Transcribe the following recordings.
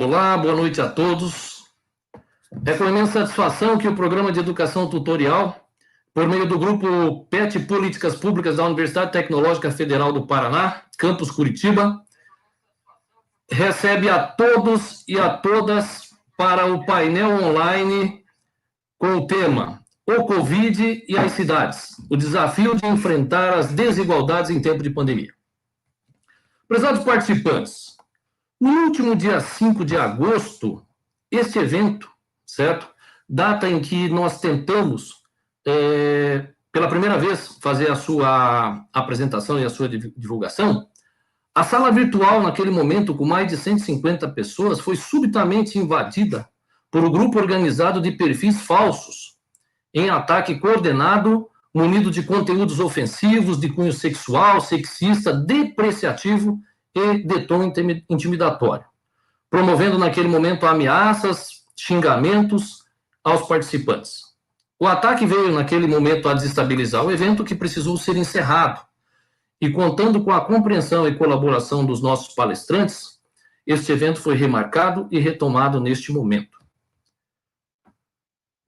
Olá, boa noite a todos. É com imensa satisfação que o programa de educação tutorial, por meio do grupo PET Políticas Públicas da Universidade Tecnológica Federal do Paraná, campus Curitiba, recebe a todos e a todas para o painel online com o tema O Covid e as cidades, o desafio de enfrentar as desigualdades em tempo de pandemia. Prezados participantes, no último dia 5 de agosto, este evento, certo? Data em que nós tentamos, pela primeira vez, fazer a sua apresentação e a sua divulgação, a sala virtual, naquele momento, com mais de 150 pessoas, foi subitamente invadida por um grupo organizado de perfis falsos, em ataque coordenado, munido de conteúdos ofensivos, de cunho sexual, sexista, depreciativo e de tom intimidatório, promovendo naquele momento ameaças, xingamentos aos participantes. O ataque veio naquele momento a desestabilizar o evento, que precisou ser encerrado. E contando com a compreensão e colaboração dos nossos palestrantes, este evento foi remarcado e retomado neste momento.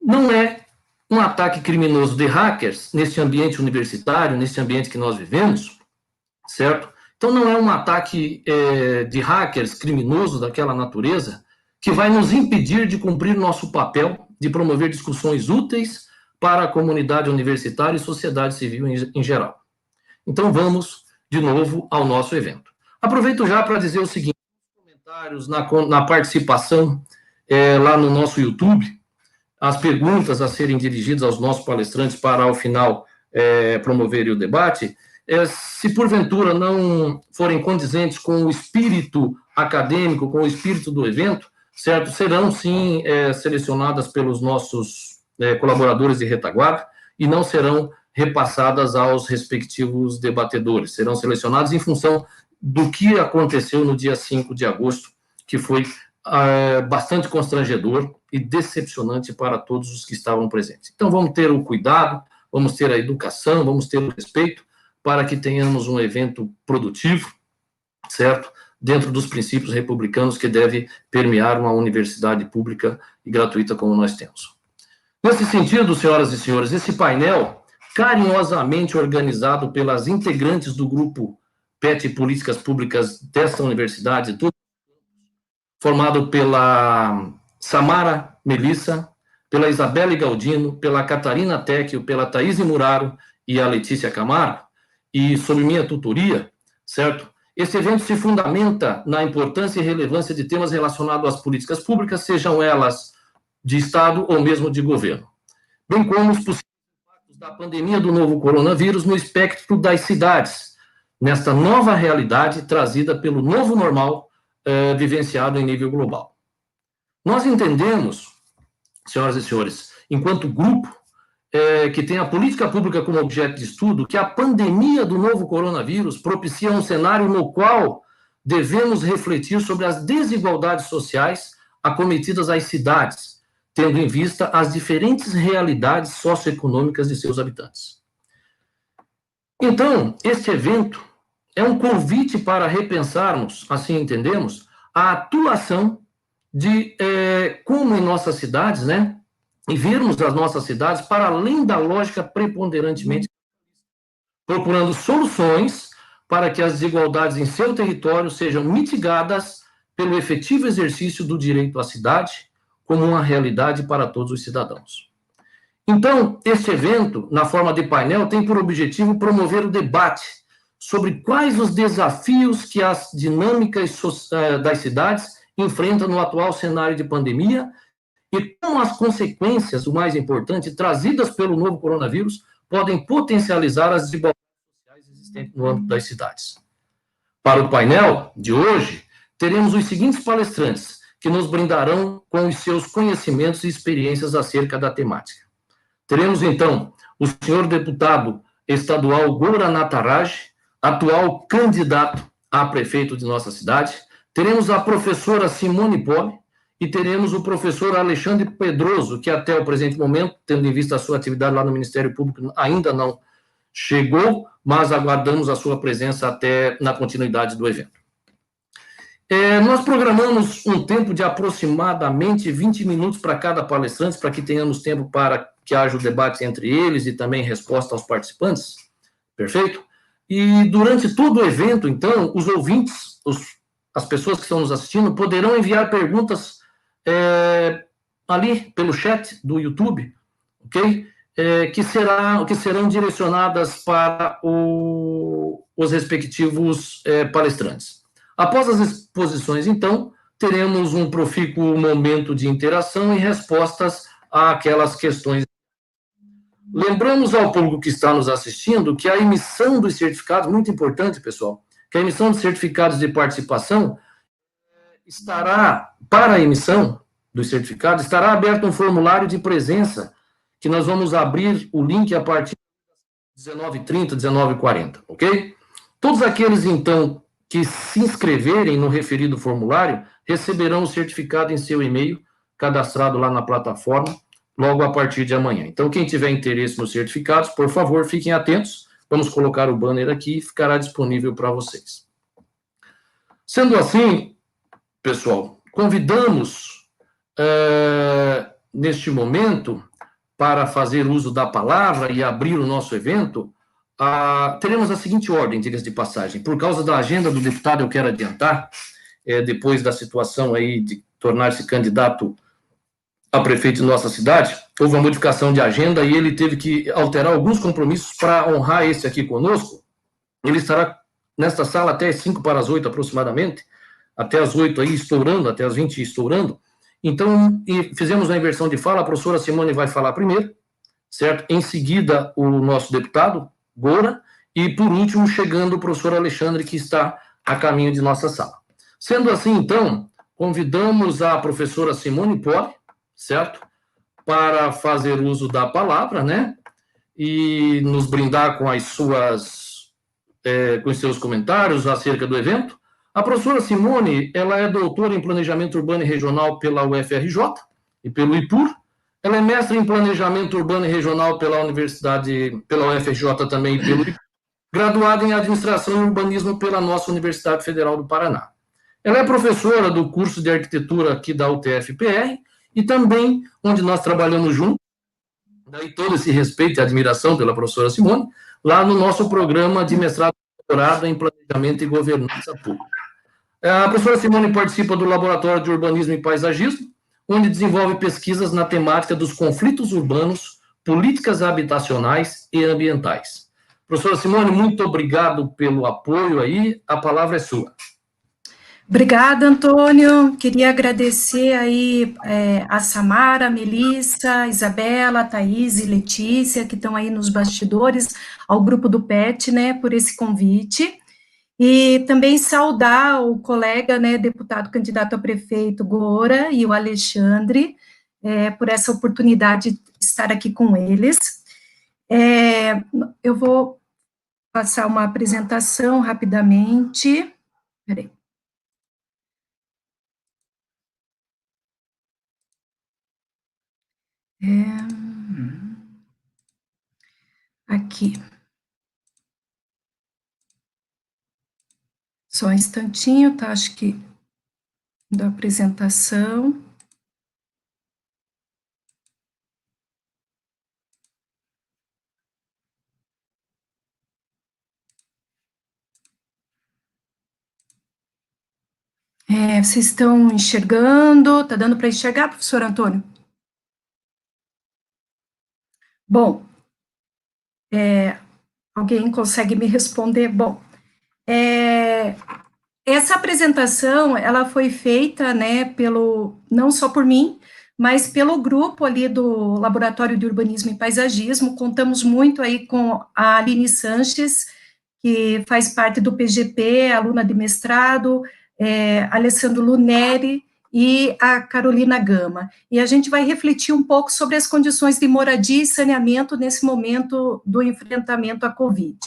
Não é um ataque criminoso de hackers neste ambiente universitário, neste ambiente que nós vivemos, certo? Então, não é um ataque de hackers criminoso daquela natureza que vai nos impedir de cumprir nosso papel de promover discussões úteis para a comunidade universitária e sociedade civil em geral. Então, vamos, de novo, ao nosso evento. Aproveito já para dizer o seguinte: comentários na participação lá no nosso YouTube, as perguntas a serem dirigidas aos nossos palestrantes para, ao final, promoverem o debate, se porventura não forem condizentes com o espírito acadêmico, com o espírito do evento, certo? Serão, sim, selecionadas pelos nossos colaboradores de retaguarda e não serão repassadas aos respectivos debatedores. Serão selecionados em função do que aconteceu no dia 5 de agosto, que foi bastante constrangedor e decepcionante para todos os que estavam presentes. Então, vamos ter o cuidado, vamos ter a educação, vamos ter o respeito, para que tenhamos um evento produtivo, certo? Dentro dos princípios republicanos que deve permear uma universidade pública e gratuita como nós temos. Nesse sentido, senhoras e senhores, esse painel, carinhosamente organizado pelas integrantes do grupo PET Políticas Públicas desta universidade, formado pela Samara Melissa, pela Isabelle Galdino, pela Catarina Tecchio, pela Thaís Muraro e a Letícia Camargo, e sob minha tutoria, certo? Esse evento se fundamenta na importância e relevância de temas relacionados às políticas públicas, sejam elas de Estado ou mesmo de governo, bem como os possíveis impactos da pandemia do novo coronavírus no espectro das cidades, nesta nova realidade trazida pelo novo normal vivenciado em nível global. Nós entendemos, senhoras e senhores, enquanto grupo, que tem a política pública como objeto de estudo, que a pandemia do novo coronavírus propicia um cenário no qual devemos refletir sobre as desigualdades sociais acometidas às cidades, tendo em vista as diferentes realidades socioeconômicas de seus habitantes. Então, este evento é um convite para repensarmos, assim entendemos, a atuação de como em nossas cidades, né, e virmos as nossas cidades para além da lógica preponderantemente, procurando soluções para que as desigualdades em seu território sejam mitigadas pelo efetivo exercício do direito à cidade como uma realidade para todos os cidadãos. Então, este evento, na forma de painel, tem por objetivo promover o debate sobre quais os desafios que as dinâmicas das cidades enfrentam no atual cenário de pandemia e como as consequências, o mais importante, trazidas pelo novo coronavírus, podem potencializar as desigualdades sociais existentes no âmbito das cidades. Para o painel de hoje, teremos os seguintes palestrantes, que nos brindarão com os seus conhecimentos e experiências acerca da temática. Teremos, então, o senhor deputado estadual Goura Nataraj, atual candidato a prefeito de nossa cidade. Teremos a professora Simone Poli, e teremos o professor Alexandre Pedroso, que até o presente momento, tendo em vista a sua atividade lá no Ministério Público, ainda não chegou, mas aguardamos a sua presença até na continuidade do evento. Nós programamos um tempo de aproximadamente 20 minutos para cada palestrante, para que tenhamos tempo para que haja o debate entre eles e também resposta aos participantes. Perfeito? E durante todo o evento, então, os ouvintes, as pessoas que estão nos assistindo, poderão enviar perguntas ali pelo chat do YouTube, ok? Que serão direcionadas para os respectivos palestrantes. Após as exposições, então, teremos um profícuo momento de interação e respostas àquelas questões. Lembramos ao público que está nos assistindo que a emissão dos certificados, muito importante, pessoal, que a emissão de certificados de participação para a emissão dos certificados, estará aberto um formulário de presença, que nós vamos abrir o link a partir das 19h30, 19h40, ok? Todos aqueles, então, que se inscreverem no referido formulário, receberão o certificado em seu e-mail, cadastrado lá na plataforma, logo a partir de amanhã. Então, quem tiver interesse nos certificados, por favor, fiquem atentos, vamos colocar o banner aqui e ficará disponível para vocês. Sendo assim, pessoal, convidamos, neste momento, para fazer uso da palavra e abrir o nosso evento, teremos a seguinte ordem, diga-se de passagem. Por causa da agenda do deputado, eu quero adiantar, depois da situação aí de tornar-se candidato a prefeito de nossa cidade, houve uma modificação de agenda e ele teve que alterar alguns compromissos para honrar esse aqui conosco. Ele estará nesta sala até as 7:55 aproximadamente, até as 8 aí estourando, até as 20 estourando. Então, fizemos uma inversão de fala, a professora Simone vai falar primeiro, certo? Em seguida, o nosso deputado, Gora, e por último, chegando o professor Alexandre, que está a caminho de nossa sala. Sendo assim, então, convidamos a professora Simone Poli, certo? Para fazer uso da palavra, né? E nos brindar com com os seus comentários acerca do evento. A professora Simone, ela é doutora em Planejamento Urbano e Regional pela UFRJ e pelo IPUR. Ela é mestre em Planejamento Urbano e Regional pela UFRJ também e pelo IPUR. Graduada em Administração e Urbanismo pela nossa Universidade Federal do Paraná. Ela é professora do curso de Arquitetura aqui da UTF-PR e também, onde nós trabalhamos juntos, daí todo esse respeito e admiração pela professora Simone, lá no nosso programa de mestrado e doutorado em Planejamento e Governança Pública. A professora Simone participa do Laboratório de Urbanismo e Paisagismo, onde desenvolve pesquisas na temática dos conflitos urbanos, políticas habitacionais e ambientais. Professora Simone, muito obrigado pelo apoio aí, a palavra é sua. Obrigada, Antônio. Queria agradecer aí a Samara, a Melissa, a Isabela, a Thaís e Letícia, que estão aí nos bastidores, ao grupo do PET, né, por esse convite. E também saudar o colega, né, deputado candidato a prefeito Gora e o Alexandre, por essa oportunidade de estar aqui com eles. Eu vou passar uma apresentação rapidamente. Peraí. Aqui. Só um instantinho, tá? Acho que da apresentação. Vocês estão enxergando? Tá dando para enxergar, professor Antônio? Bom, alguém consegue me responder? Bom, essa apresentação, ela foi feita, né, não só por mim, mas pelo grupo ali do Laboratório de Urbanismo e Paisagismo. Contamos muito aí com a Aline Sanches, que faz parte do PGP, aluna de mestrado, Alessandro Luneri e a Carolina Gama. E a gente vai refletir um pouco sobre as condições de moradia e saneamento nesse momento do enfrentamento à Covid.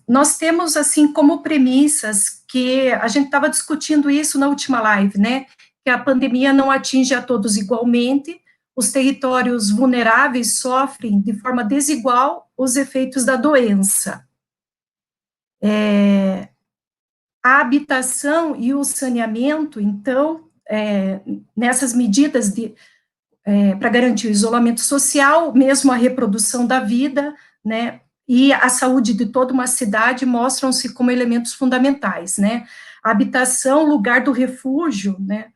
Nós temos, assim, como premissas, que a gente estava discutindo isso na última live, né, que a pandemia não atinge a todos igualmente, os territórios vulneráveis sofrem de forma desigual os efeitos da doença. a habitação e o saneamento, então, nessas medidas para garantir o isolamento social, mesmo a reprodução da vida, né, e a saúde de toda uma cidade mostram-se como elementos fundamentais, né, a habitação, lugar do refúgio, né,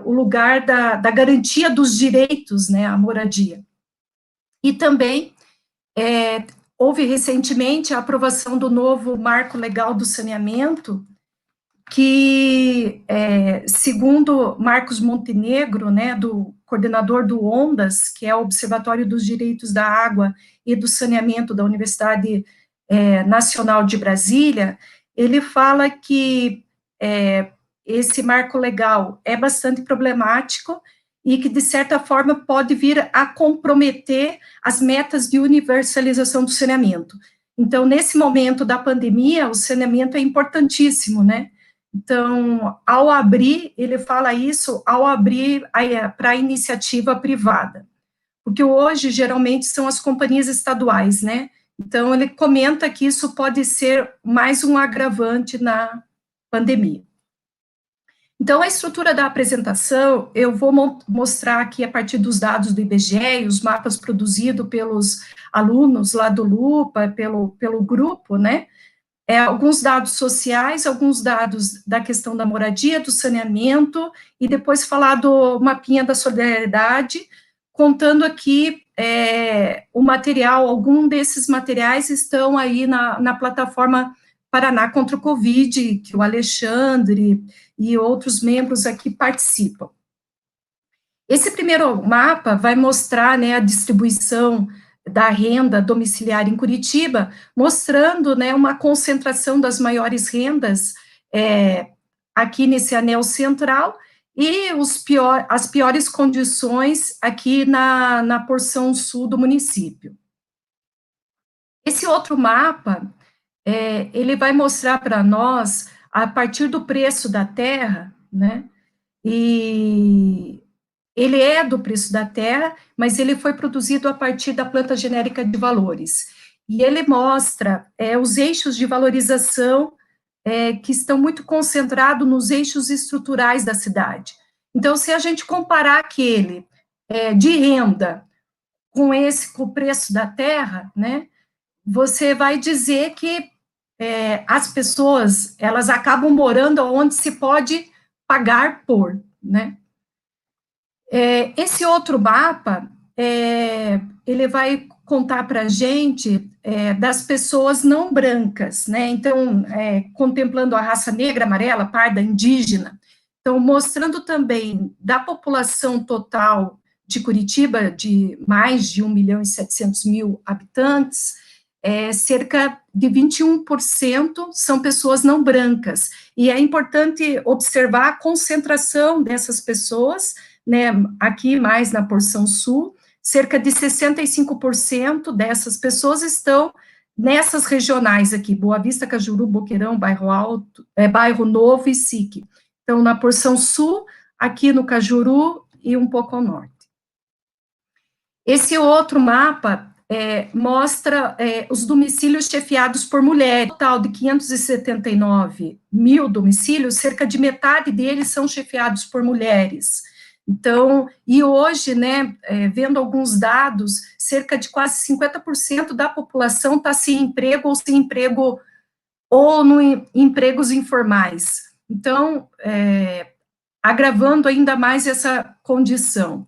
o lugar da garantia dos direitos, né, à moradia. E também houve recentemente a aprovação do novo Marco Legal do Saneamento, que, segundo Marcos Montenegro, né, do coordenador do ONDAS, que é o Observatório dos Direitos da Água e do Saneamento da Universidade Nacional de Brasília, ele fala que esse marco legal é bastante problemático e que, de certa forma, pode vir a comprometer as metas de universalização do saneamento. Então, nesse momento da pandemia, o saneamento é importantíssimo, né? Então, ao abrir, ele fala isso, ao abrir para a iniciativa privada, porque hoje, geralmente, são as companhias estaduais, né? Então, ele comenta que isso pode ser mais um agravante na pandemia. Então, a estrutura da apresentação, eu vou mostrar aqui a partir dos dados do IBGE, os mapas produzidos pelos alunos lá do LUPA, pelo grupo, né? Alguns dados sociais, alguns dados da questão da moradia, do saneamento, e depois falar do mapinha da solidariedade, contando aqui o material, algum desses materiais estão aí na plataforma Paraná contra o Covid, que o Alexandre e outros membros aqui participam. Esse primeiro mapa vai mostrar, né, a distribuição da renda domiciliar em Curitiba, mostrando, né, uma concentração das maiores rendas aqui nesse anel central e as piores condições aqui na porção sul do município. Esse outro mapa, ele vai mostrar para nós, a partir do preço da terra, né, e ele é do preço da terra, mas ele foi produzido a partir da planta genérica de valores. E ele mostra os eixos de valorização que estão muito concentrados nos eixos estruturais da cidade. Então, se a gente comparar aquele de renda com o preço da terra, né, você vai dizer que as pessoas, elas acabam morando onde se pode pagar por, né. Esse outro mapa, ele vai contar para a gente das pessoas não brancas, né, então, contemplando a raça negra, amarela, parda, indígena, então, mostrando também da população total de Curitiba, de mais de 1.700.000 habitantes, cerca de 21% são pessoas não brancas, e é importante observar a concentração dessas pessoas, né, aqui mais na porção sul, cerca de 65% dessas pessoas estão nessas regionais aqui, Boa Vista, Cajuru, Boqueirão, Bairro Alto, Bairro Novo e SIC. Então, na porção sul, aqui no Cajuru e um pouco ao norte. Esse outro mapa mostra os domicílios chefiados por mulheres. Total de 579 mil domicílios, cerca de metade deles são chefiados por mulheres. Então, e hoje, né, vendo alguns dados, cerca de quase 50% da população está sem emprego ou em empregos informais. Então, agravando ainda mais essa condição.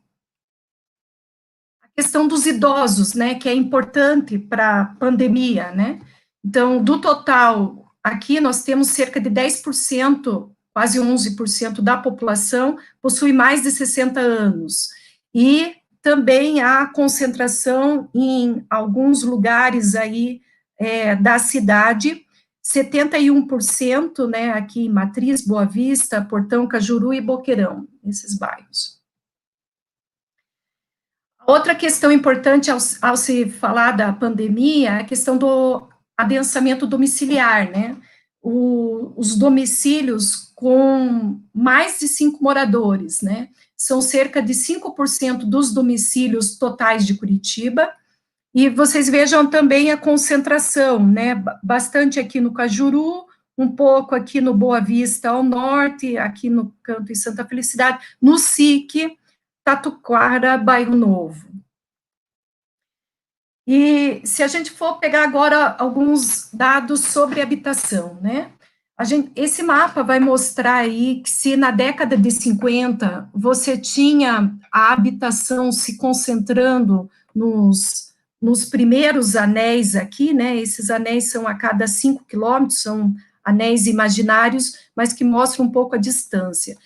A questão dos idosos, né, que é importante para a pandemia, né. Então, do total, aqui nós temos cerca de 10%, quase 11% da população possui mais de 60 anos, e também há concentração em alguns lugares aí da cidade, 71%, né, aqui em Matriz, Boa Vista, Portão, Cajuru e Boqueirão, esses bairros. Outra questão importante ao se falar da pandemia é a questão do adensamento domiciliar, né, os domicílios com mais de 5 moradores, né, são cerca de 5% dos domicílios totais de Curitiba, e vocês vejam também a concentração, né, bastante aqui no Cajuru, um pouco aqui no Boa Vista ao norte, aqui no Canto em Santa Felicidade, no SIC, Tatuquara, Bairro Novo. E se a gente for pegar agora alguns dados sobre habitação, né? Esse mapa vai mostrar aí que se na década de 50 você tinha a habitação se concentrando nos primeiros anéis aqui, né? Esses anéis são a cada 5 quilômetros, são anéis imaginários, mas que mostram um pouco a distância.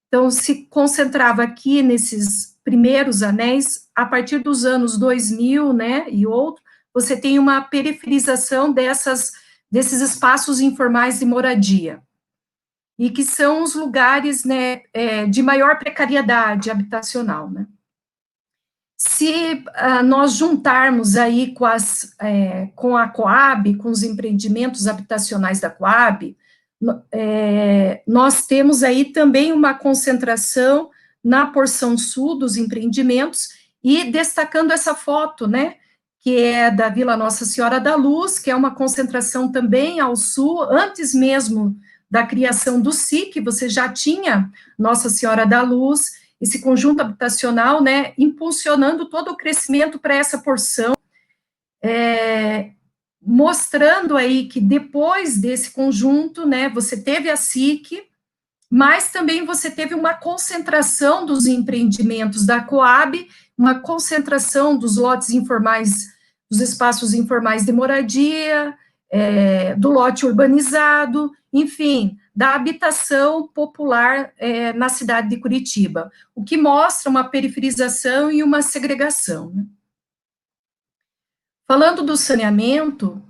Então, se concentrava aqui nesses primeiros anéis, a partir dos anos 2000, né, e outro, você tem uma periferização desses espaços informais de moradia, e que são os lugares, né, de maior precariedade habitacional, né. Se nós juntarmos aí com a Coab, com os empreendimentos habitacionais da Coab, nós temos aí também uma concentração na porção sul dos empreendimentos, e destacando essa foto, né, que é da Vila Nossa Senhora da Luz, que é uma concentração também ao sul, antes mesmo da criação do SIC, você já tinha Nossa Senhora da Luz, esse conjunto habitacional, né, impulsionando todo o crescimento para essa porção, mostrando aí que depois desse conjunto, né, você teve a SIC, mas também você teve uma concentração dos empreendimentos da Coab, uma concentração dos lotes informais, dos espaços informais de moradia, do lote urbanizado, enfim, da habitação popular na cidade de Curitiba, o que mostra uma periferização e uma segregação, né? Falando do saneamento,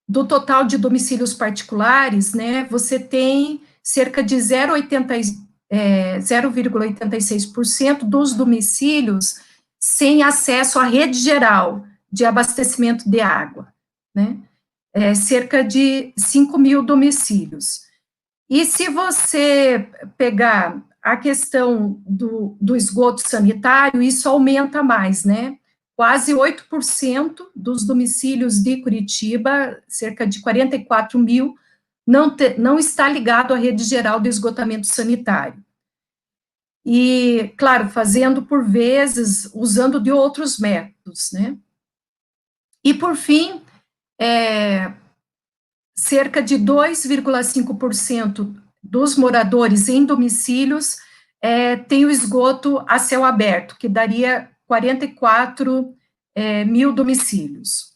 do total de domicílios particulares, né, você tem cerca de 0,86% dos domicílios sem acesso à rede geral de abastecimento de água, né, cerca de 5 mil domicílios. E se você pegar a questão do esgoto sanitário, isso aumenta mais, né, quase 8% dos domicílios de Curitiba, cerca de 44 mil, não está ligado à rede geral de esgotamento sanitário. E, claro, fazendo por vezes, usando de outros métodos, né? E, por fim, cerca de 2,5% dos moradores em domicílios tem o esgoto a céu aberto, que daria 44 mil domicílios.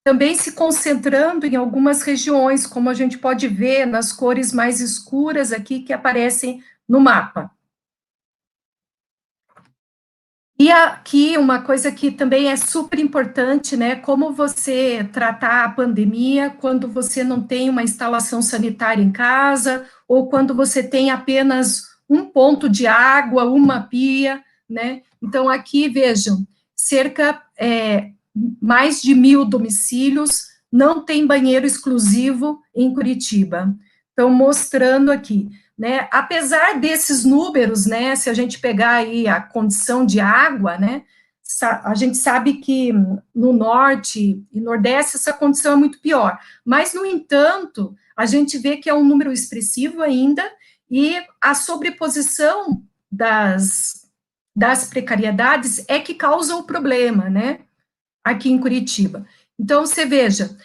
Também se concentrando em algumas regiões, como a gente pode ver nas cores mais escuras aqui que aparecem no mapa. E aqui uma coisa que também é super importante, né, como você tratar a pandemia quando você não tem uma instalação sanitária em casa, ou quando você tem apenas um ponto de água, uma pia, né? Então, aqui, vejam, mais de 1.000 domicílios não tem banheiro exclusivo em Curitiba. Então, mostrando aqui, né, apesar desses números, né, se a gente pegar aí a condição de água, né, a gente sabe que no norte e nordeste essa condição é muito pior, mas, no entanto, a gente vê que é um número expressivo ainda, e a sobreposição das precariedades é que causa o problema, né, aqui em Curitiba. Então, você veja,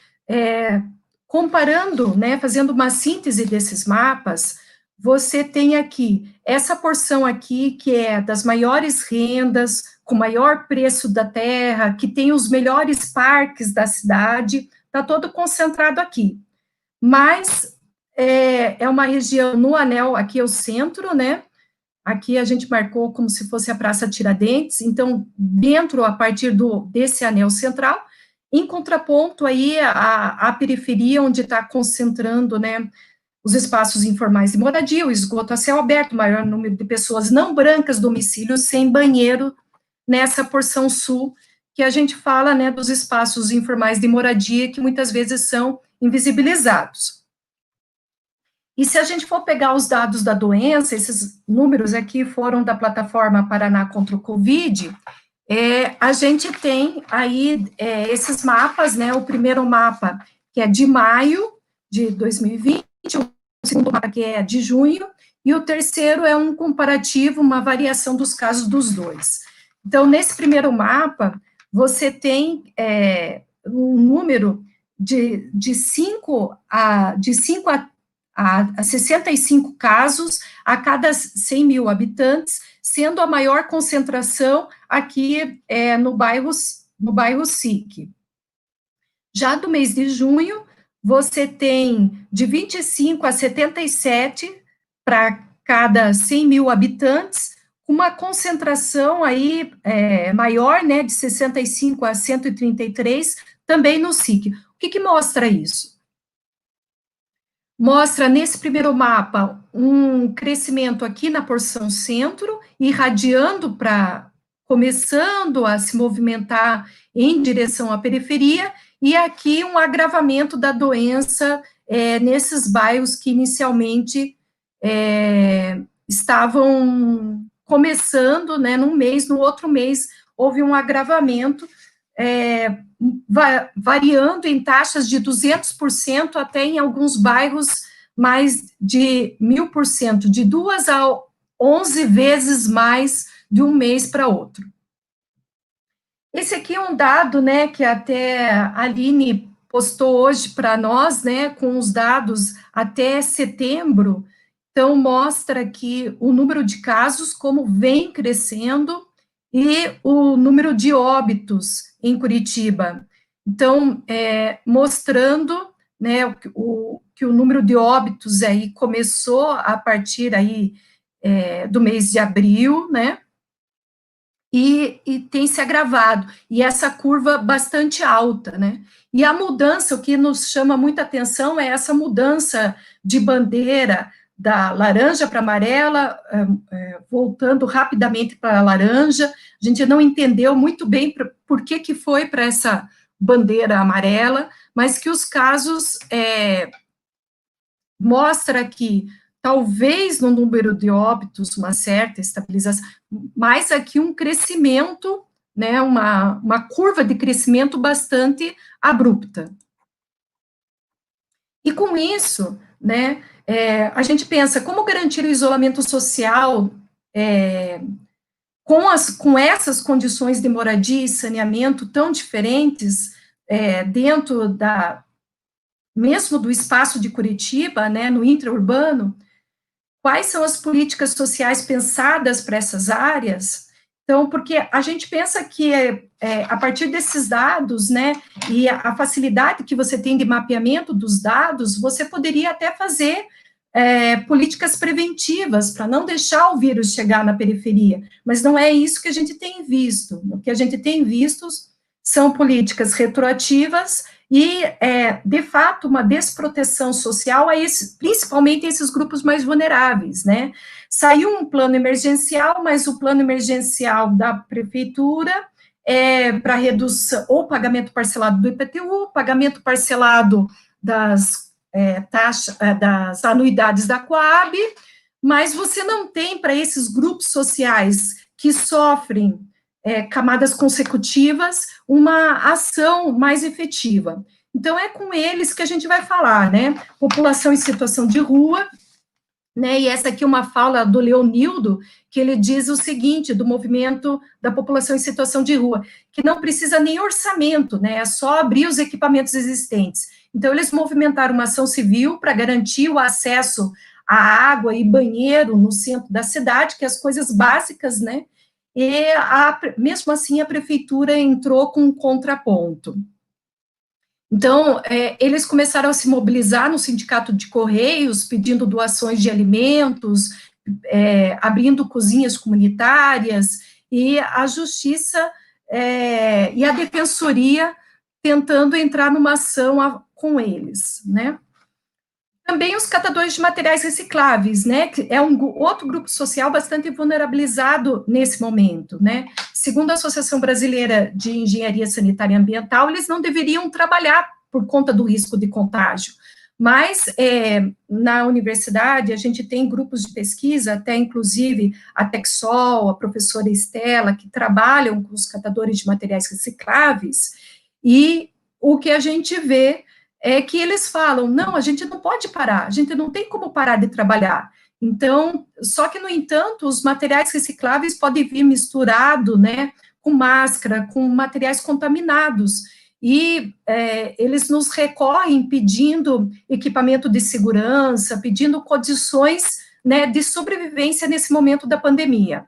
comparando, né, fazendo uma síntese desses mapas, você tem aqui, essa porção aqui, que é das maiores rendas, com maior preço da terra, que tem os melhores parques da cidade, está todo concentrado aqui. Mas é uma região no anel, aqui é o centro, né, aqui a gente marcou como se fosse a Praça Tiradentes, então, dentro, a partir desse anel central, em contraponto aí a periferia, onde está concentrando, né, os espaços informais de moradia, o esgoto a céu aberto, maior número de pessoas não brancas, domicílios sem banheiro, nessa porção sul, que a gente fala, né, dos espaços informais de moradia, que muitas vezes são invisibilizados. E se a gente for pegar os dados da doença, esses números aqui foram da plataforma Paraná contra o Covid, a gente tem aí esses mapas, né, o primeiro mapa, que é de maio de 2020, o segundo mapa que é de junho, e o terceiro é um comparativo, uma variação dos casos dos dois. Então, nesse primeiro mapa, você tem um número de 5 a 65 casos a cada 100 mil habitantes, sendo a maior concentração aqui no bairro SIC. Já do mês de junho, você tem de 25 a 77 para cada 100 mil habitantes, uma concentração aí maior, né, de 65 a 133, também no SIC. O que mostra isso? Mostra nesse primeiro mapa um crescimento aqui na porção centro, irradiando começando a se movimentar em direção à periferia, e aqui um agravamento da doença nesses bairros que inicialmente estavam começando, né, num mês, no outro mês houve um agravamento, variando em taxas de 200% até em alguns bairros mais de 1000%, de 2 a 11 vezes mais de um mês para outro. Esse aqui é um dado, né, que até a Aline postou hoje para nós, né, com os dados até setembro. Então, mostra que o número de casos, como vem crescendo, e o número de óbitos em Curitiba. Então, mostrando, né, que o número de óbitos aí começou a partir aí do mês de abril, né, e tem se agravado, e essa curva bastante alta, né, e a mudança, o que nos chama muita atenção é essa mudança de bandeira da laranja para amarela, voltando rapidamente para a laranja. A gente não entendeu muito bem por que foi para essa bandeira amarela, mas que os casos mostra que talvez no número de óbitos uma certa estabilização, mas aqui um crescimento, né, uma curva de crescimento bastante abrupta. E com isso, né, a gente pensa como garantir o isolamento social com essas condições de moradia e saneamento tão diferentes dentro mesmo do espaço de Curitiba, né, no intraurbano. Quais são as políticas sociais pensadas para essas áreas? Então, porque a gente pensa que a partir desses dados, né, e a facilidade que você tem de mapeamento dos dados, você poderia até fazer políticas preventivas para não deixar o vírus chegar na periferia, mas não é isso que a gente tem visto. O que a gente tem visto são políticas retroativas e, de fato, uma desproteção social principalmente a esses grupos mais vulneráveis, né? Saiu um plano emergencial, mas o plano emergencial da prefeitura para redução, ou pagamento parcelado do IPTU, pagamento parcelado das das anuidades da Coab, mas você não tem para esses grupos sociais que sofrem camadas consecutivas, uma ação mais efetiva. Então, é com eles que a gente vai falar, né? População em situação de rua, né? E essa aqui é uma fala do Leonildo, que ele diz o seguinte, do movimento da população em situação de rua, que não precisa nem orçamento, né? É só abrir os equipamentos existentes. Então, eles movimentaram uma ação civil para garantir o acesso à água e banheiro no centro da cidade, que é as coisas básicas, né? E, mesmo assim, a prefeitura entrou com um contraponto. Então, eles começaram a se mobilizar no sindicato de Correios, pedindo doações de alimentos, abrindo cozinhas comunitárias, e a Justiça e a Defensoria tentando entrar numa ação com eles, né? Também os catadores de materiais recicláveis, né, que é outro grupo social bastante vulnerabilizado nesse momento, né? Segundo a Associação Brasileira de Engenharia Sanitária e Ambiental, eles não deveriam trabalhar por conta do risco de contágio, mas na universidade a gente tem grupos de pesquisa, até inclusive a Texol, a professora Estela, que trabalham com os catadores de materiais recicláveis, e o que a gente vê é que eles falam, não, a gente não pode parar, a gente não tem como parar de trabalhar. Então, só que, no entanto, os materiais recicláveis podem vir misturado, né, com máscara, com materiais contaminados, e eles nos recorrem pedindo equipamento de segurança, pedindo condições, né, de sobrevivência nesse momento da pandemia.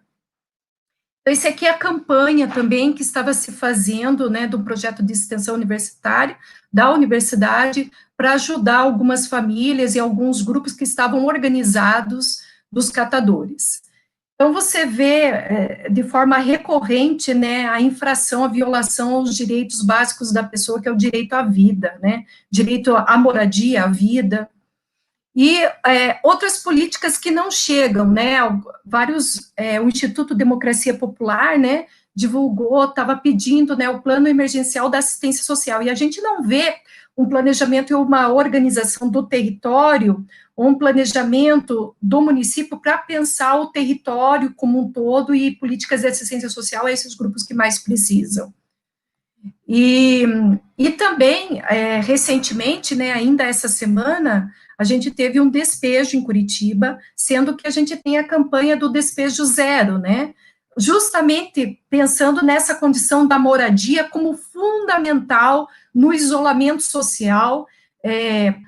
Então, esse aqui é a campanha também que estava se fazendo, né, do projeto de extensão universitária da universidade, para ajudar algumas famílias e alguns grupos que estavam organizados dos catadores. Então, você vê de forma recorrente, né, a infração, a violação aos direitos básicos da pessoa, que é o direito à vida, né, direito à moradia, à vida, e outras políticas que não chegam, né, o Instituto Democracia Popular, né, divulgou, estava pedindo, né, o plano emergencial da assistência social, e a gente não vê um planejamento e uma organização do território, ou um planejamento do município para pensar o território como um todo e políticas de assistência social a esses grupos que mais precisam. E também, recentemente, né, ainda essa semana, a gente teve um despejo em Curitiba, sendo que a gente tem a campanha do despejo zero, né, justamente pensando nessa condição da moradia como fundamental no isolamento social,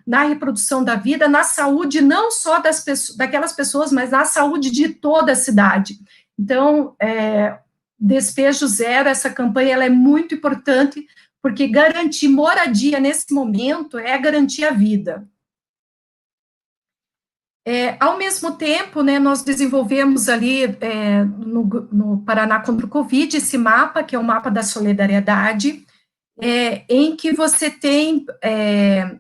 na reprodução da vida, na saúde não só daquelas pessoas, mas na saúde de toda a cidade. Então, Despejo Zero, essa campanha ela é muito importante, porque garantir moradia nesse momento é garantir a vida. Ao mesmo tempo, né, nós desenvolvemos ali no Paraná contra o Covid esse mapa, que é o mapa da solidariedade, em que você tem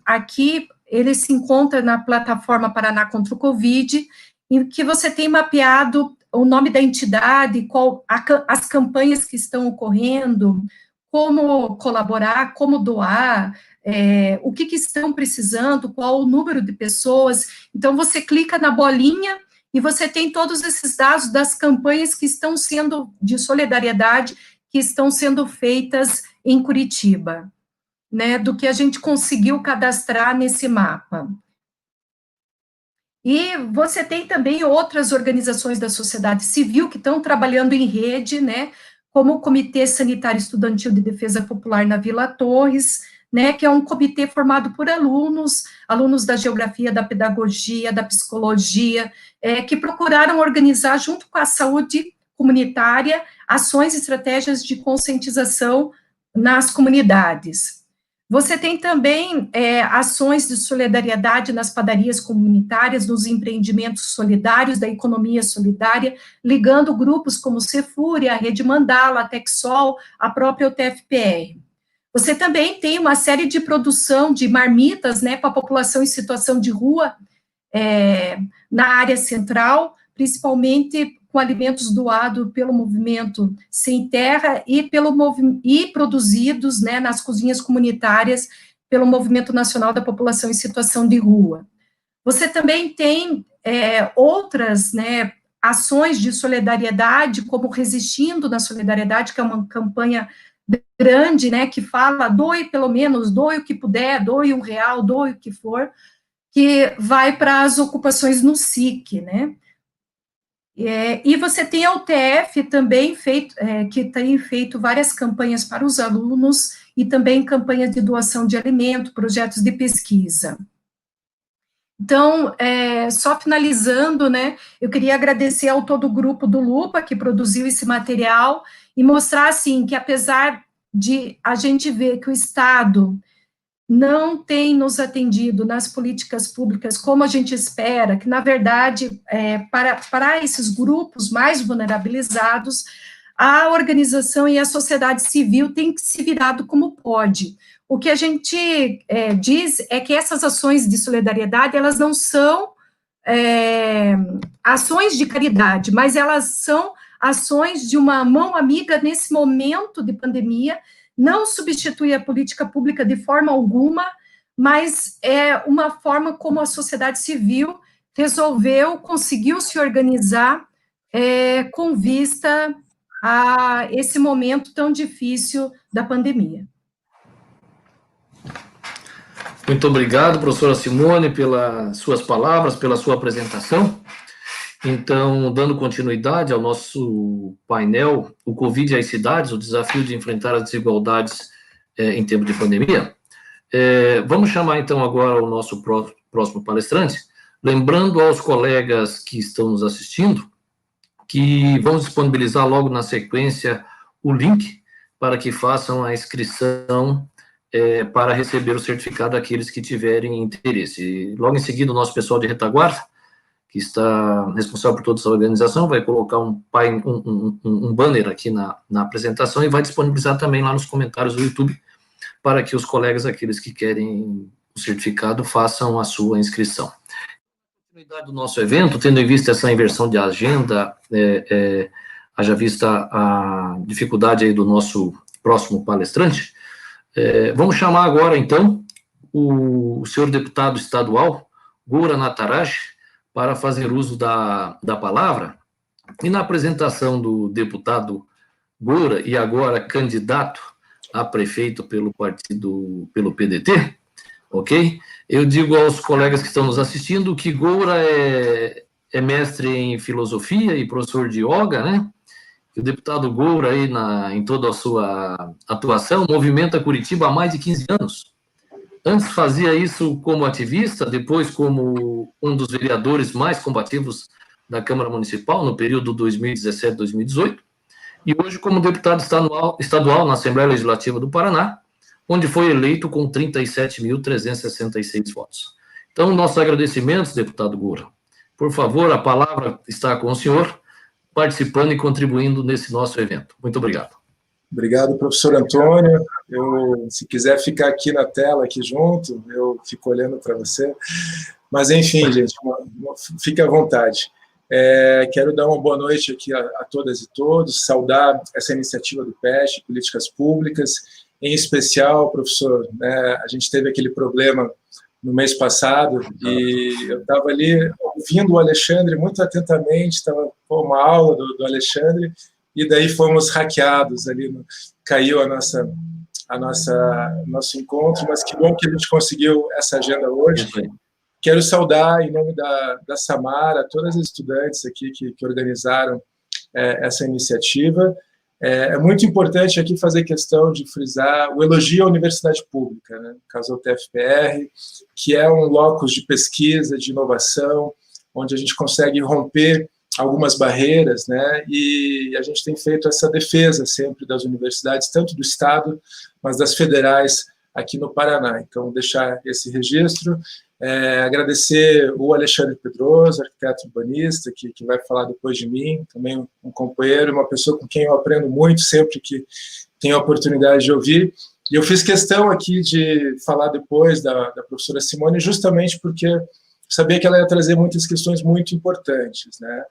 aqui, ele se encontra na plataforma Paraná contra o Covid, em que você tem mapeado o nome da entidade, as campanhas que estão ocorrendo, como colaborar, como doar, o que estão precisando, qual o número de pessoas. Então, você clica na bolinha e você tem todos esses dados das campanhas que estão sendo de solidariedade, que estão sendo feitas em Curitiba, né, do que a gente conseguiu cadastrar nesse mapa. E você tem também outras organizações da sociedade civil que estão trabalhando em rede, né, como o Comitê Sanitário Estudantil de Defesa Popular na Vila Torres, né, que é um comitê formado por alunos da geografia, da pedagogia, da psicologia, que procuraram organizar, junto com a saúde comunitária, ações e estratégias de conscientização nas comunidades. Você tem também ações de solidariedade nas padarias comunitárias, nos empreendimentos solidários, da economia solidária, ligando grupos como o Cefuri, a Rede Mandala, a Texol, a própria UTFPR. Você também tem uma série de produção de marmitas, né, para a população em situação de rua, na área central, principalmente com alimentos doados pelo movimento Sem Terra e produzidos, né, nas cozinhas comunitárias pelo Movimento Nacional da População em Situação de Rua. Você também tem outras, né, ações de solidariedade, como Resistindo na Solidariedade, que é uma campanha grande, né, que fala, doe pelo menos, doe o que puder, doe R$1, doe o que for, que vai para as ocupações no SIC, né. E você tem a UTF também que tem feito várias campanhas para os alunos e também campanhas de doação de alimento, projetos de pesquisa. Então, só finalizando, né, eu queria agradecer ao todo o grupo do Lupa que produziu esse material e mostrar, assim, que apesar de a gente ver que o Estado não tem nos atendido nas políticas como a gente espera, que, na verdade, para esses grupos mais vulnerabilizados, a organização e a sociedade civil têm que se virado como pode. O que a gente diz é que essas ações de solidariedade, elas não são ações de caridade, mas elas são ações de uma mão amiga nesse momento de pandemia, não substitui a política pública de forma alguma, mas é uma forma como a sociedade civil conseguiu se organizar com vista a esse momento tão difícil da pandemia. Muito obrigado, professora Simone, pelas suas palavras, pela sua apresentação. Então, dando continuidade ao nosso painel, o Covid e as cidades, o desafio de enfrentar as desigualdades em tempo de pandemia. Vamos chamar, então, agora o nosso próximo palestrante, lembrando aos colegas que estão nos assistindo que vamos disponibilizar logo na sequência o link para que façam a inscrição para receber o certificado daqueles que tiverem interesse. E logo em seguida, o nosso pessoal de retaguarda, que está responsável por toda essa organização, vai colocar um banner aqui na apresentação e vai disponibilizar também lá nos comentários do YouTube para que os colegas, aqueles que querem o certificado, façam a sua inscrição. Do nosso evento, tendo em vista essa inversão de agenda, haja vista a dificuldade aí do nosso próximo palestrante, vamos chamar agora, então, o senhor deputado estadual, Goura Natarash, para fazer uso da palavra, e na apresentação do deputado Goura, e agora candidato a prefeito pelo PDT, ok? Eu digo aos colegas que estão nos assistindo que Goura é mestre em filosofia e professor de yoga, né? O deputado Goura, aí, em toda a sua atuação, movimenta Curitiba há mais de 15 anos. Antes fazia isso como ativista, depois como um dos vereadores mais combativos da Câmara Municipal, no período 2017-2018, e hoje como deputado estadual na Assembleia Legislativa do Paraná, onde foi eleito com 37.366 votos. Então, nossos agradecimentos, deputado Goura. Por favor, a palavra está com o senhor, participando e contribuindo nesse nosso evento. Muito obrigado. Obrigado, professor Antônio. Se quiser ficar aqui na tela, aqui junto, eu fico olhando para você. Mas, enfim, gente, fique à vontade. Quero dar uma boa noite aqui a todas e todos, saudar essa iniciativa do PEST, Políticas Públicas, em especial, professor, né, a gente teve aquele problema no mês passado e eu estava ali ouvindo o Alexandre muito atentamente, estava com uma aula do Alexandre e daí fomos hackeados ali, caiu nosso encontro, mas que bom que a gente conseguiu essa agenda hoje. Quero saudar, em nome da Samara, todas as estudantes aqui que organizaram essa iniciativa. É muito importante aqui fazer questão de frisar o elogio à universidade pública, né? No caso do TFPR, que é um locus de pesquisa, de inovação, onde a gente consegue romper algumas barreiras, né? E a gente tem feito essa defesa sempre das universidades, tanto do Estado, mas das federais aqui no Paraná. Então, deixar esse registro. Agradecer o Alexandre Pedroso, arquiteto urbanista, que vai falar depois de mim, também um companheiro, uma pessoa com quem eu aprendo muito sempre que tenho a oportunidade de ouvir. E eu fiz questão aqui de falar depois da professora Simone, justamente porque sabia que ela ia trazer muitas questões muito importantes, né?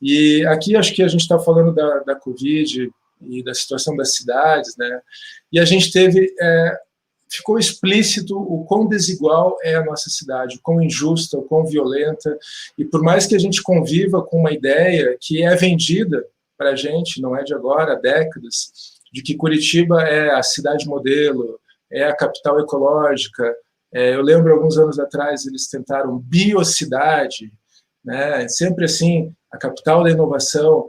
E aqui acho que a gente está falando da Covid e da situação das cidades, né? E a gente teve... ficou explícito o quão desigual é a nossa cidade, o quão injusta, o quão violenta, e por mais que a gente conviva com uma ideia que é vendida para a gente, não é de agora, há décadas, de que Curitiba é a cidade modelo, é a capital ecológica. Eu lembro, alguns anos atrás, eles tentaram biocidade, né? Sempre assim, a capital da inovação,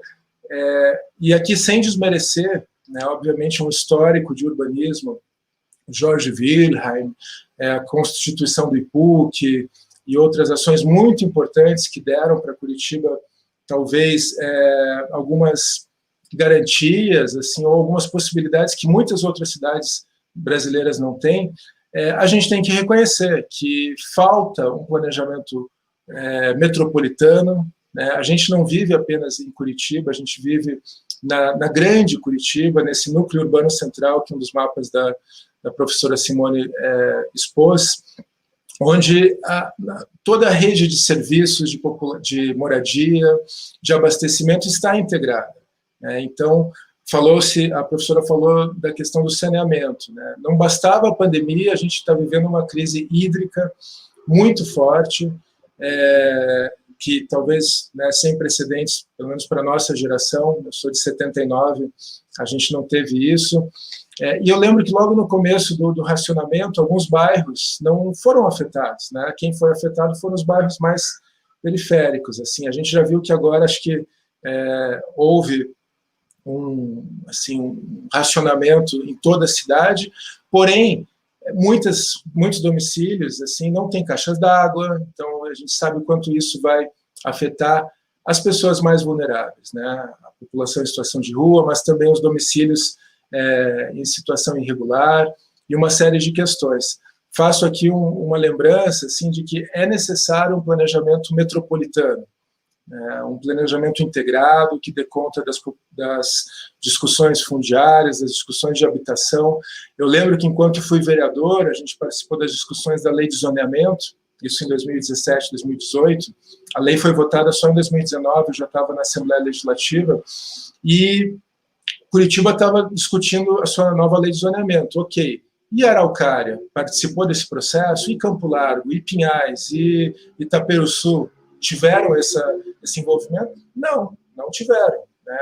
e aqui sem desmerecer, né, obviamente, um histórico de urbanismo, Jorge Wilhelm, a constituição do IPUC e outras ações muito importantes que deram para Curitiba, talvez, algumas garantias, assim, ou algumas possibilidades que muitas outras cidades brasileiras não têm. A gente tem que reconhecer que falta um planejamento metropolitano, né? A gente não vive apenas em Curitiba, a gente vive na grande Curitiba, nesse núcleo urbano central, que um dos mapas da professora Simone expôs, onde toda a rede de serviços de moradia, de abastecimento está integrada, né? Então, a professora falou da questão do saneamento, né? Não bastava a pandemia, a gente está vivendo uma crise hídrica muito forte, que talvez, né, sem precedentes, pelo menos para a nossa geração, eu sou de 79, a gente não teve isso. E eu lembro que logo no começo do racionamento, alguns bairros não foram afetados, né? Quem foi afetado foram os bairros mais periféricos. Assim, a gente já viu que agora acho que houve um racionamento em toda a cidade, porém muitos domicílios assim não têm caixas d'água, então a gente sabe o quanto isso vai afetar as pessoas mais vulneráveis, né? A população em situação de rua, mas também os domicílios em situação irregular e uma série de questões. Faço aqui uma lembrança assim, de que é necessário um planejamento metropolitano, um planejamento integrado que dê conta das discussões fundiárias, das discussões de habitação. Eu lembro que, enquanto fui vereador, a gente participou das discussões da lei de zoneamento, isso em 2017, 2018. A lei foi votada só em 2019, eu já estava na Assembleia Legislativa, e Curitiba estava discutindo a sua nova lei de zoneamento, ok. E Araucária participou desse processo, e Campo Largo, e Pinhais, e Itaperuçu tiveram esse envolvimento? Não tiveram, né?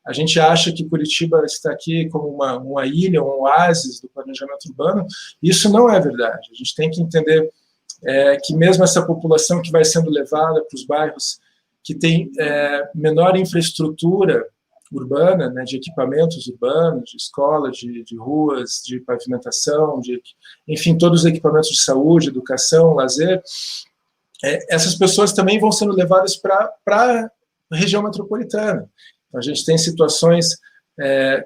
A gente acha que Curitiba está aqui como uma ilha, um oásis do planejamento urbano. Isso não é verdade. A gente tem que entender que mesmo essa população que vai sendo levada para os bairros que tem menor infraestrutura urbana, né, de equipamentos urbanos, de escolas, de ruas, de pavimentação, enfim, todos os equipamentos de saúde, educação, lazer, essas pessoas também vão sendo levadas para a região metropolitana. Então, a gente tem situações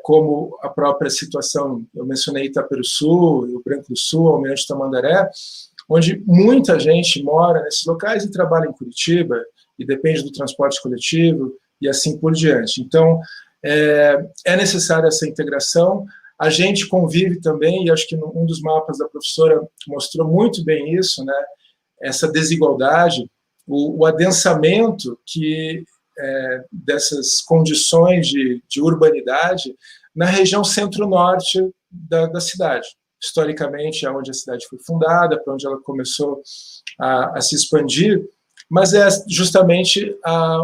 como a própria situação, eu mencionei Itaperuçu, Rio Branco do Sul, Almirante Tamandaré, onde muita gente mora nesses locais e trabalha em Curitiba, e depende do transporte coletivo, e assim por diante. Então, é necessária essa integração. A gente convive também, e acho que um dos mapas da professora mostrou muito bem isso, né? Essa desigualdade, o adensamento dessas condições de urbanidade na região centro-norte da cidade. Historicamente, é onde a cidade foi fundada, para onde ela começou a se expandir, mas é justamente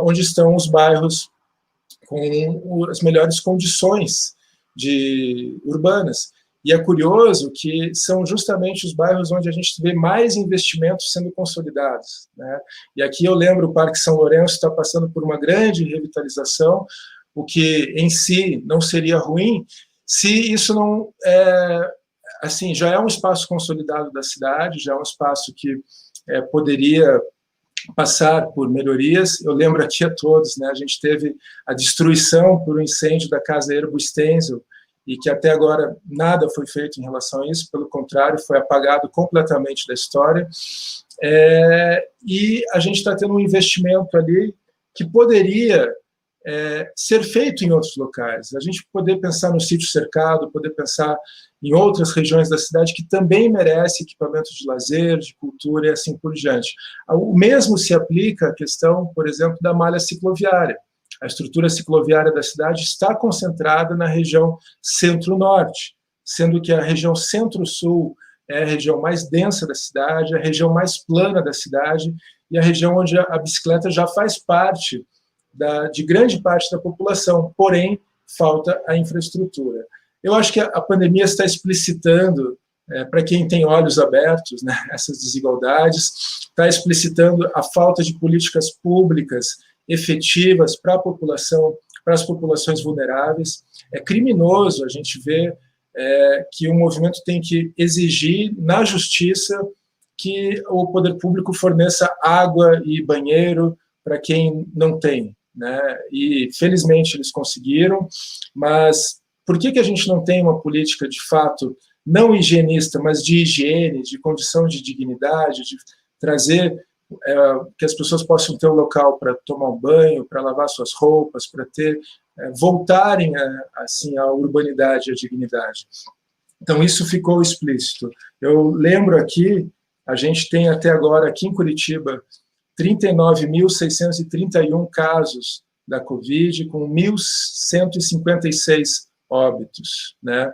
onde estão os bairros com as melhores condições urbanas. E é curioso que são justamente os bairros onde a gente vê mais investimentos sendo consolidados, né? E aqui eu lembro o Parque São Lourenço está passando por uma grande revitalização, o que em si não seria ruim se isso não assim, já é um espaço consolidado da cidade, já é um espaço que poderia passar por melhorias. Eu lembro aqui a todos, né, a gente teve a destruição por um incêndio da Casa Erbo Stenzel, e que até agora nada foi feito em relação a isso, pelo contrário, foi apagado completamente da história. E a gente está tendo um investimento ali que poderia ser feito em outros locais. A gente poder pensar no sítio cercado, poder pensar em outras regiões da cidade que também merecem equipamentos de lazer, de cultura e assim por diante. O mesmo se aplica à questão, por exemplo, da malha cicloviária. A estrutura cicloviária da cidade está concentrada na região centro-norte, sendo que a região centro-sul é a região mais densa da cidade, a região mais plana da cidade e a região onde a bicicleta já faz parte de grande parte da população, porém, falta a infraestrutura. Eu acho que a pandemia está explicitando, para quem tem olhos abertos, né, essas desigualdades, está explicitando a falta de políticas públicas efetivas para a população, para as populações vulneráveis. É criminoso a gente ver que o movimento tem que exigir na justiça que o poder público forneça água e banheiro para quem não tem, né? E felizmente eles conseguiram, mas por que a gente não tem uma política de fato não higienista, mas de higiene, de condição de dignidade, de trazer que as pessoas possam ter um local para tomar um banho, para lavar suas roupas, para voltarem assim à urbanidade e à dignidade. Então isso ficou explícito. Eu lembro aqui, a gente tem até agora aqui em Curitiba 39.631 casos da Covid, com 1.156 óbitos, né?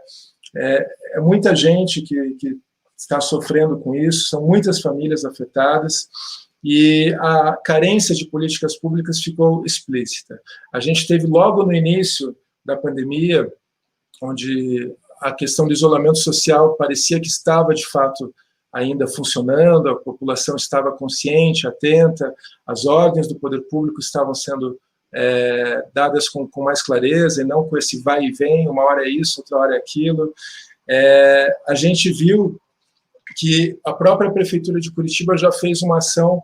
É muita gente que está sofrendo com isso, são muitas famílias afetadas, e a carência de políticas públicas ficou explícita. A gente teve logo no início da pandemia onde a questão do isolamento social parecia que estava, de fato, ainda funcionando, a população estava consciente, atenta, as ordens do poder público estavam sendo dadas com mais clareza, e não com esse vai e vem, uma hora é isso, outra hora é aquilo. A gente viu que a própria Prefeitura de Curitiba já fez uma ação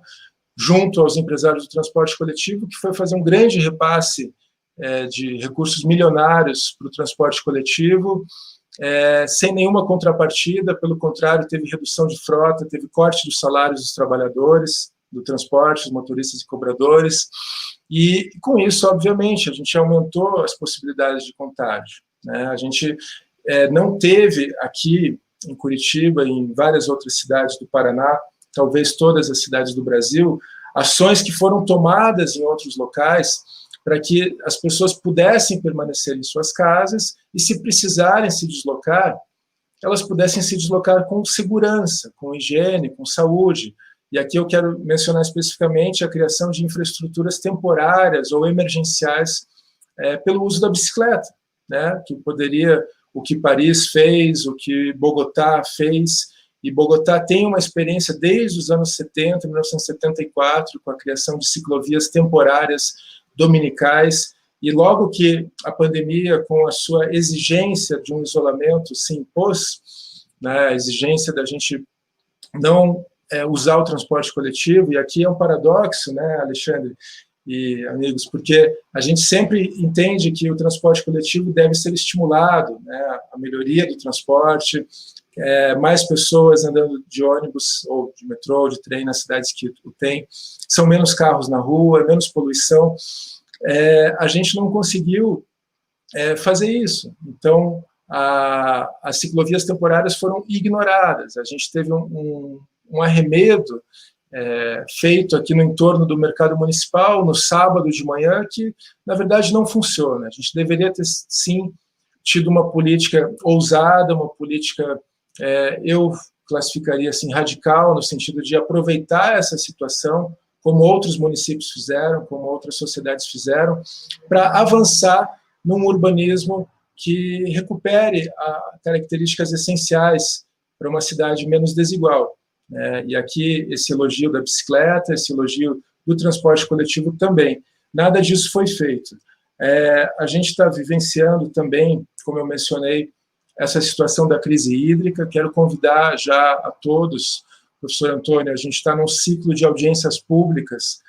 junto aos empresários do transporte coletivo, que foi fazer um grande repasse de recursos milionários para o transporte coletivo, sem nenhuma contrapartida, pelo contrário, teve redução de frota, teve corte dos salários dos trabalhadores do transporte, dos motoristas e cobradores, e com isso, obviamente, a gente aumentou as possibilidades de contágio, né? A gente não teve aqui em Curitiba e em várias outras cidades do Paraná, talvez todas as cidades do Brasil, ações que foram tomadas em outros locais para que as pessoas pudessem permanecer em suas casas e, se precisarem se deslocar, elas pudessem se deslocar com segurança, com higiene, com saúde. E aqui eu quero mencionar especificamente a criação de infraestruturas temporárias ou emergenciais pelo uso da bicicleta, né? Que poderia, o que Paris fez, o que Bogotá fez, e Bogotá tem uma experiência desde os anos 70, 1974, com a criação de ciclovias temporárias dominicais, e logo que a pandemia, com a sua exigência de um isolamento, se impôs, né, a exigência da gente não usar o transporte coletivo, e aqui é um paradoxo, né, Alexandre e amigos, porque a gente sempre entende que o transporte coletivo deve ser estimulado, né, a melhoria do transporte, mais pessoas andando de ônibus ou de metrô ou de trem nas cidades que o tem, são menos carros na rua, menos poluição. A gente não conseguiu fazer isso. Então, as ciclovias temporárias foram ignoradas. A gente teve um arremedo feito aqui no entorno do mercado municipal, no sábado de manhã, que, na verdade, não funciona. A gente deveria ter, sim, tido uma política ousada, uma política, eu classificaria assim, radical, no sentido de aproveitar essa situação, como outros municípios fizeram, como outras sociedades fizeram, para avançar num urbanismo que recupere características essenciais para uma cidade menos desigual. E aqui esse elogio da bicicleta, esse elogio do transporte coletivo também. Nada disso foi feito. A gente está vivenciando também, como eu mencionei, essa situação da crise hídrica. Quero convidar já a todos, professor Antônio, a gente está num ciclo de audiências públicas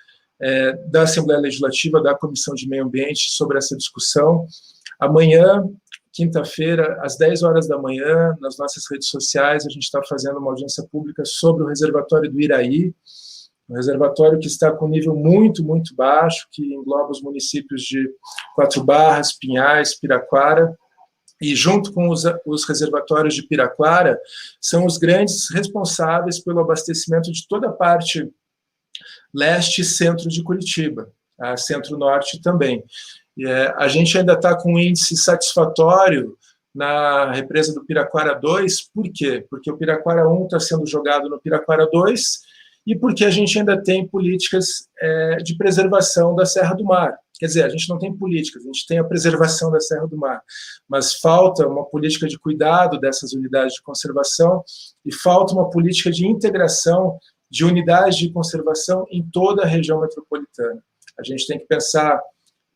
da Assembleia Legislativa, da Comissão de Meio Ambiente, sobre essa discussão. Amanhã, quinta-feira, às 10 horas da manhã, nas nossas redes sociais, a gente está fazendo uma audiência pública sobre o reservatório do Iraí, um reservatório que está com nível muito, muito baixo, que engloba os municípios de Quatro Barras, Pinhais, Piraquara, e junto com os reservatórios de Piraquara, são os grandes responsáveis pelo abastecimento de toda a parte leste e centro de Curitiba, centro-norte também. A gente ainda está com um índice satisfatório na represa do Piraquara 2, por quê? Porque o Piraquara 1 está sendo jogado no Piraquara 2, e porque a gente ainda tem políticas de preservação da Serra do Mar. Quer dizer, a gente não tem políticas, a gente tem a preservação da Serra do Mar, mas falta uma política de cuidado dessas unidades de conservação e falta uma política de integração de unidades de conservação em toda a região metropolitana. A gente tem que pensar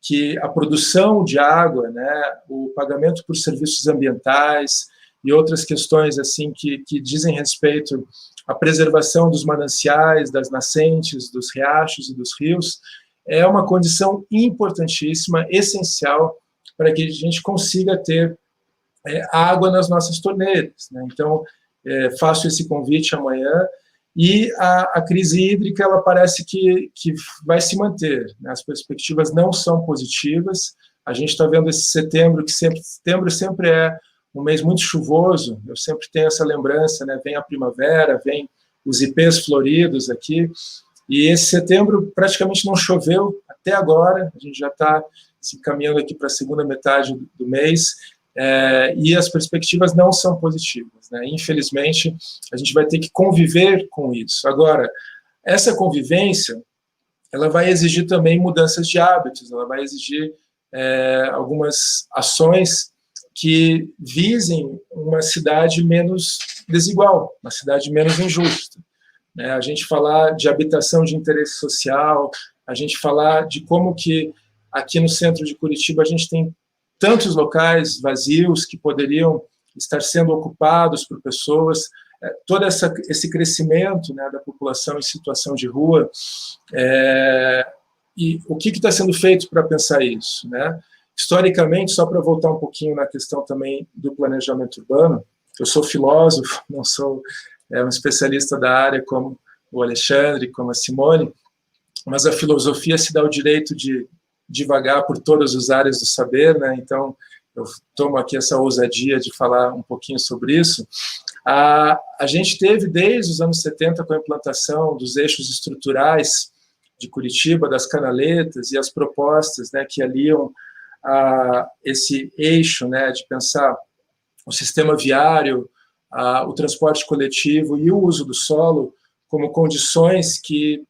que a produção de água, né, o pagamento por serviços ambientais e outras questões assim que dizem respeito à preservação dos mananciais, das nascentes, dos riachos e dos rios, é uma condição importantíssima, essencial, para que a gente consiga ter água nas nossas torneiras, né? Então, faço esse convite amanhã, e a crise hídrica, ela parece que vai se manter, né? As perspectivas não são positivas. A gente está vendo esse setembro, que setembro sempre é um mês muito chuvoso, eu sempre tenho essa lembrança, né? Vem a primavera, vem os ipês floridos aqui, e esse setembro praticamente não choveu até agora, a gente já está se caminhando aqui para a segunda metade do mês, e as perspectivas não são positivas, né? Infelizmente, a gente vai ter que conviver com isso. Agora, essa convivência, ela vai exigir também mudanças de hábitos, ela vai exigir algumas ações que visem uma cidade menos desigual, uma cidade menos injusta. Né? A gente falar de habitação de interesse social, a gente falar de como que aqui no centro de Curitiba a gente tem tantos locais vazios que poderiam estar sendo ocupados por pessoas, todo esse crescimento, né, da população em situação de rua, e o que está sendo feito para pensar isso, né? Historicamente, só para voltar um pouquinho na questão também do planejamento urbano, eu sou filósofo, não sou um especialista da área como o Alexandre, como a Simone, mas a filosofia se dá o direito de divagar por todas as áreas do saber, né? Então, eu tomo aqui essa ousadia de falar um pouquinho sobre isso. A gente teve, desde os anos 70, com a implantação dos eixos estruturais de Curitiba, das canaletas e as propostas, né, que aliam esse eixo, né, de pensar o sistema viário, o transporte coletivo e o uso do solo como condições que,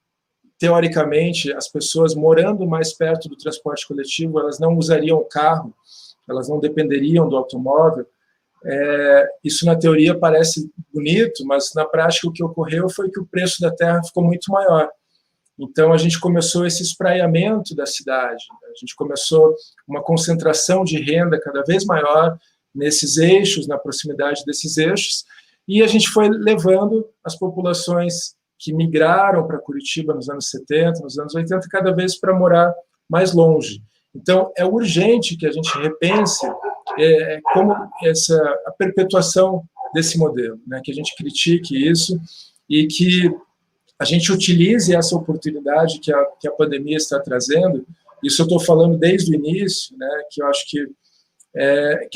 teoricamente, as pessoas morando mais perto do transporte coletivo, elas não usariam o carro, elas não dependeriam do automóvel. Isso, na teoria, parece bonito, mas, na prática, o que ocorreu foi que o preço da terra ficou muito maior. Então, a gente começou esse espraiamento da cidade, a gente começou uma concentração de renda cada vez maior nesses eixos, na proximidade desses eixos, e a gente foi levando as populações que migraram para Curitiba nos anos 70, nos anos 80, cada vez para morar mais longe. Então, é urgente que a gente repense como a perpetuação desse modelo, né? Que a gente critique isso e que a gente utilize essa oportunidade que a pandemia está trazendo. Isso eu estou falando desde o início, né? Que eu acho que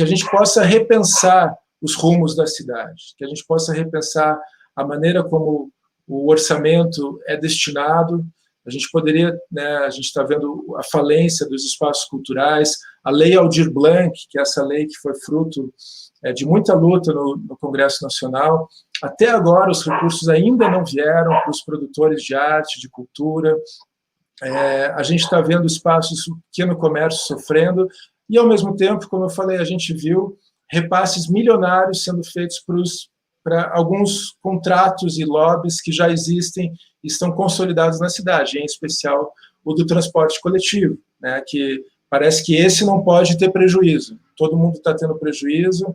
a gente possa repensar os rumos da cidade, que a gente possa repensar a maneira como o orçamento é destinado. A gente poderia, né, a gente está vendo a falência dos espaços culturais, a Lei Aldir Blanc, que é essa lei que foi fruto de muita luta no Congresso Nacional. Até agora, os recursos ainda não vieram para os produtores de arte, de cultura. A gente está vendo espaços do pequeno comércio sofrendo, e, ao mesmo tempo, como eu falei, a gente viu repasses milionários sendo feitos para alguns contratos e lobbies que já existem e estão consolidados na cidade, em especial o do transporte coletivo, né, que parece que esse não pode ter prejuízo. Todo mundo está tendo prejuízo,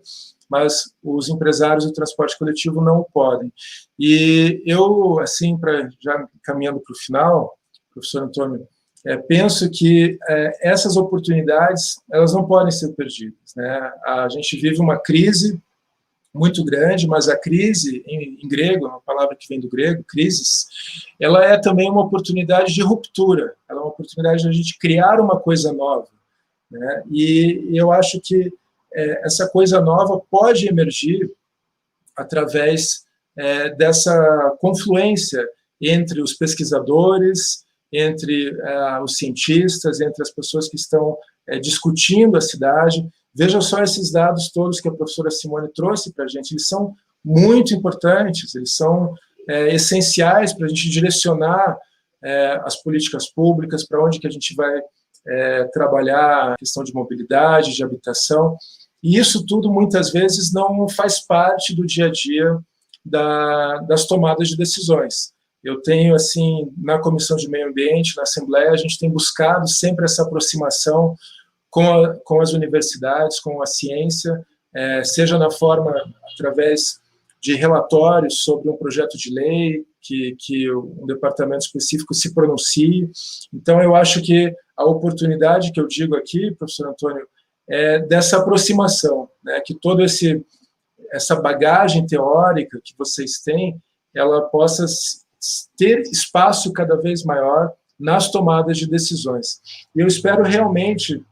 mas os empresários do transporte coletivo não podem. E eu, assim, já caminhando para o final, professor Antônio, penso que essas oportunidades, elas não podem ser perdidas, né? A gente vive uma crise muito grande, mas a crise, em grego, é uma palavra que vem do grego, crisis, ela é também uma oportunidade de ruptura, ela é uma oportunidade de a gente criar uma coisa nova, né? E eu acho que essa coisa nova pode emergir através dessa confluência entre os pesquisadores, entre os cientistas, entre as pessoas que estão discutindo a cidade. Veja só esses dados todos que a professora Simone trouxe para a gente, eles são muito importantes, eles são essenciais para a gente direcionar as políticas públicas, para onde que a gente vai trabalhar a questão de mobilidade, de habitação, e isso tudo muitas vezes não faz parte do dia a dia das tomadas de decisões. Eu tenho, assim, na Comissão de Meio Ambiente, na Assembleia, a gente tem buscado sempre essa aproximação com as universidades, com a ciência, seja na forma, através de relatórios sobre um projeto de lei, que um departamento específico se pronuncie. Então, eu acho que a oportunidade que eu digo aqui, professor Antônio, é dessa aproximação, né, que toda essa bagagem teórica que vocês têm, ela possa ter espaço cada vez maior nas tomadas de decisões. E eu espero realmente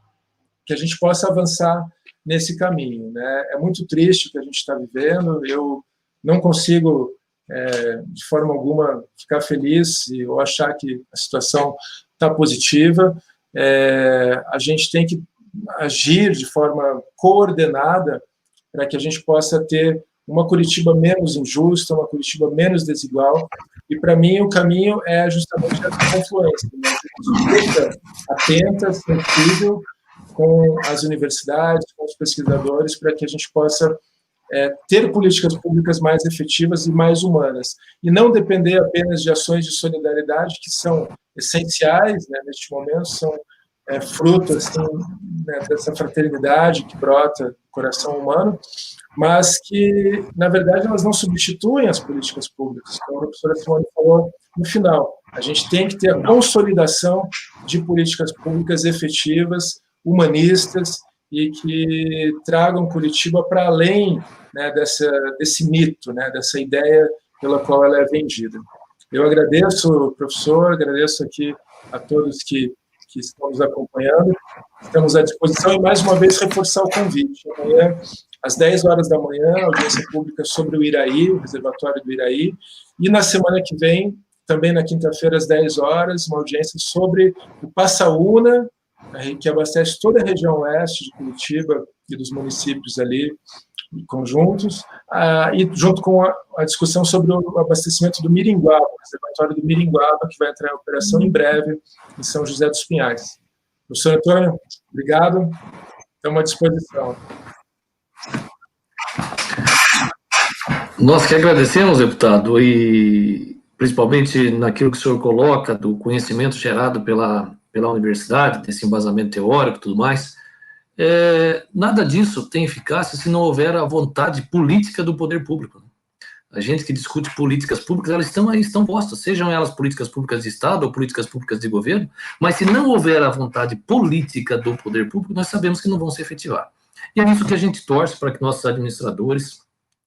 que a gente possa avançar nesse caminho, né? É muito triste o que a gente está vivendo, eu não consigo, de forma alguma, ficar feliz ou achar que a situação está positiva. A gente tem que agir de forma coordenada para que a gente possa ter uma Curitiba menos injusta, uma Curitiba menos desigual, e, para mim, o caminho é justamente essa confluência, né? A gente fica atenta, sensível, com as universidades, com os pesquisadores, para que a gente possa ter políticas públicas mais efetivas e mais humanas, e não depender apenas de ações de solidariedade, que são essenciais, né, neste momento, são fruto assim, né, dessa fraternidade que brota do coração humano, mas que, na verdade, elas não substituem as políticas públicas. Como a professora Simone falou no final, a gente tem que ter a consolidação de políticas públicas efetivas, humanistas, e que tragam Curitiba para além, né, desse mito, né, dessa ideia pela qual ela é vendida. Eu agradeço, professor, agradeço aqui a todos que estão nos acompanhando, estamos à disposição e, mais uma vez, reforçar o convite. Amanhã, às 10 horas da manhã, audiência pública sobre o Iraí, o reservatório do Iraí, e na semana que vem, também na quinta-feira, às 10 horas, uma audiência sobre o Passaúna, que abastece toda a região oeste de Curitiba e dos municípios ali conjuntos, e junto com a discussão sobre o abastecimento do Miringuaba, o reservatório do Miringuaba, que vai entrar em operação em breve em São José dos Pinhais. Professor Antônio, obrigado, estamos à disposição. Nós que agradecemos, deputado, e principalmente naquilo que o senhor coloca, do conhecimento gerado pela universidade, desse embasamento teórico e tudo mais. Nada disso tem eficácia se não houver a vontade política do poder público. A gente que discute políticas públicas, elas estão aí, estão postas, sejam elas políticas públicas de Estado ou políticas públicas de governo, mas se não houver a vontade política do poder público, nós sabemos que não vão se efetivar. E é isso que a gente torce para que nossos administradores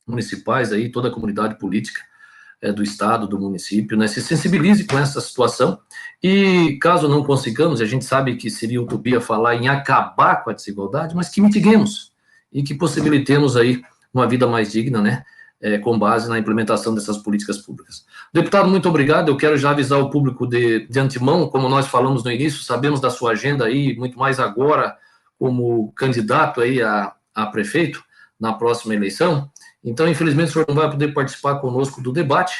municipais, aí, toda a comunidade política do Estado, do município, né, se sensibilize com essa situação, e caso não consigamos, a gente sabe que seria utopia falar em acabar com a desigualdade, mas que mitiguemos, e que possibilitemos aí uma vida mais digna, né, com base na implementação dessas políticas públicas. Deputado, muito obrigado, eu quero já avisar o público de antemão, como nós falamos no início, sabemos da sua agenda aí, muito mais agora, como candidato aí a prefeito, na próxima eleição. Então, infelizmente, o senhor não vai poder participar conosco do debate,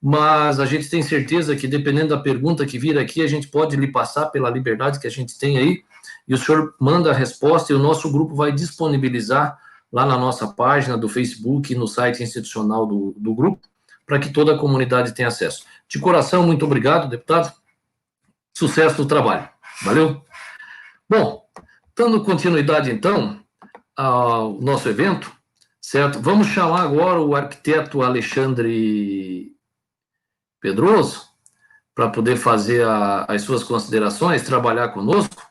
mas a gente tem certeza que, dependendo da pergunta que vir aqui, a gente pode lhe passar pela liberdade que a gente tem aí, e o senhor manda a resposta e o nosso grupo vai disponibilizar lá na nossa página do Facebook e no site institucional do grupo, para que toda a comunidade tenha acesso. De coração, muito obrigado, deputado. Sucesso no trabalho. Valeu? Bom, dando continuidade, então, ao nosso evento, certo? Vamos chamar agora o arquiteto Alexandre Pedroso para poder fazer as suas considerações, trabalhar conosco,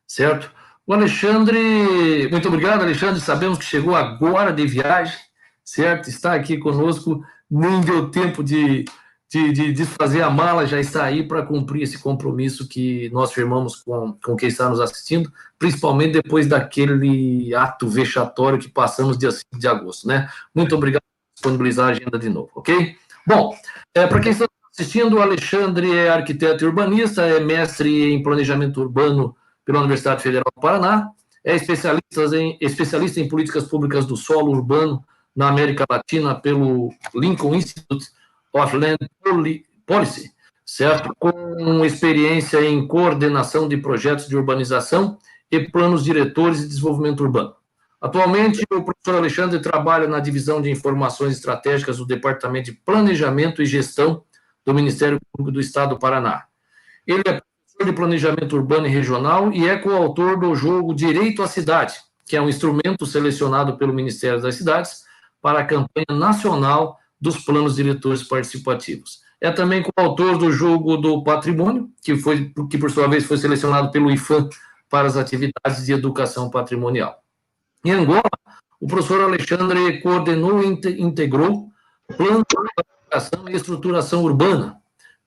certo? O Alexandre, muito obrigado, Alexandre, sabemos que chegou agora de viagem, certo? Está aqui conosco, nem deu tempo de desfazer a mala, já está aí para cumprir esse compromisso que nós firmamos com quem está nos assistindo, principalmente depois daquele ato vexatório que passamos dia 5 de agosto, né? Muito obrigado por disponibilizar a agenda de novo, ok? Bom, para quem está assistindo, o Alexandre é arquiteto e urbanista, é mestre em planejamento urbano pela Universidade Federal do Paraná, é especialista em políticas públicas do solo urbano na América Latina pelo Lincoln Institute of Land Policy, certo? Com experiência em coordenação de projetos de urbanização e planos diretores de desenvolvimento urbano. Atualmente, o professor Alexandre trabalha na divisão de informações estratégicas do Departamento de Planejamento e Gestão do Ministério Público do Estado do Paraná. Ele é professor de Planejamento Urbano e Regional e é coautor do jogo Direito à Cidade, que é um instrumento selecionado pelo Ministério das Cidades para a campanha nacional dos planos diretores participativos. É também coautor do jogo do patrimônio, que por sua vez foi selecionado pelo IFAM para as atividades de educação patrimonial. Em Angola, o professor Alexandre coordenou e integrou plano de planificação e estruturação urbana,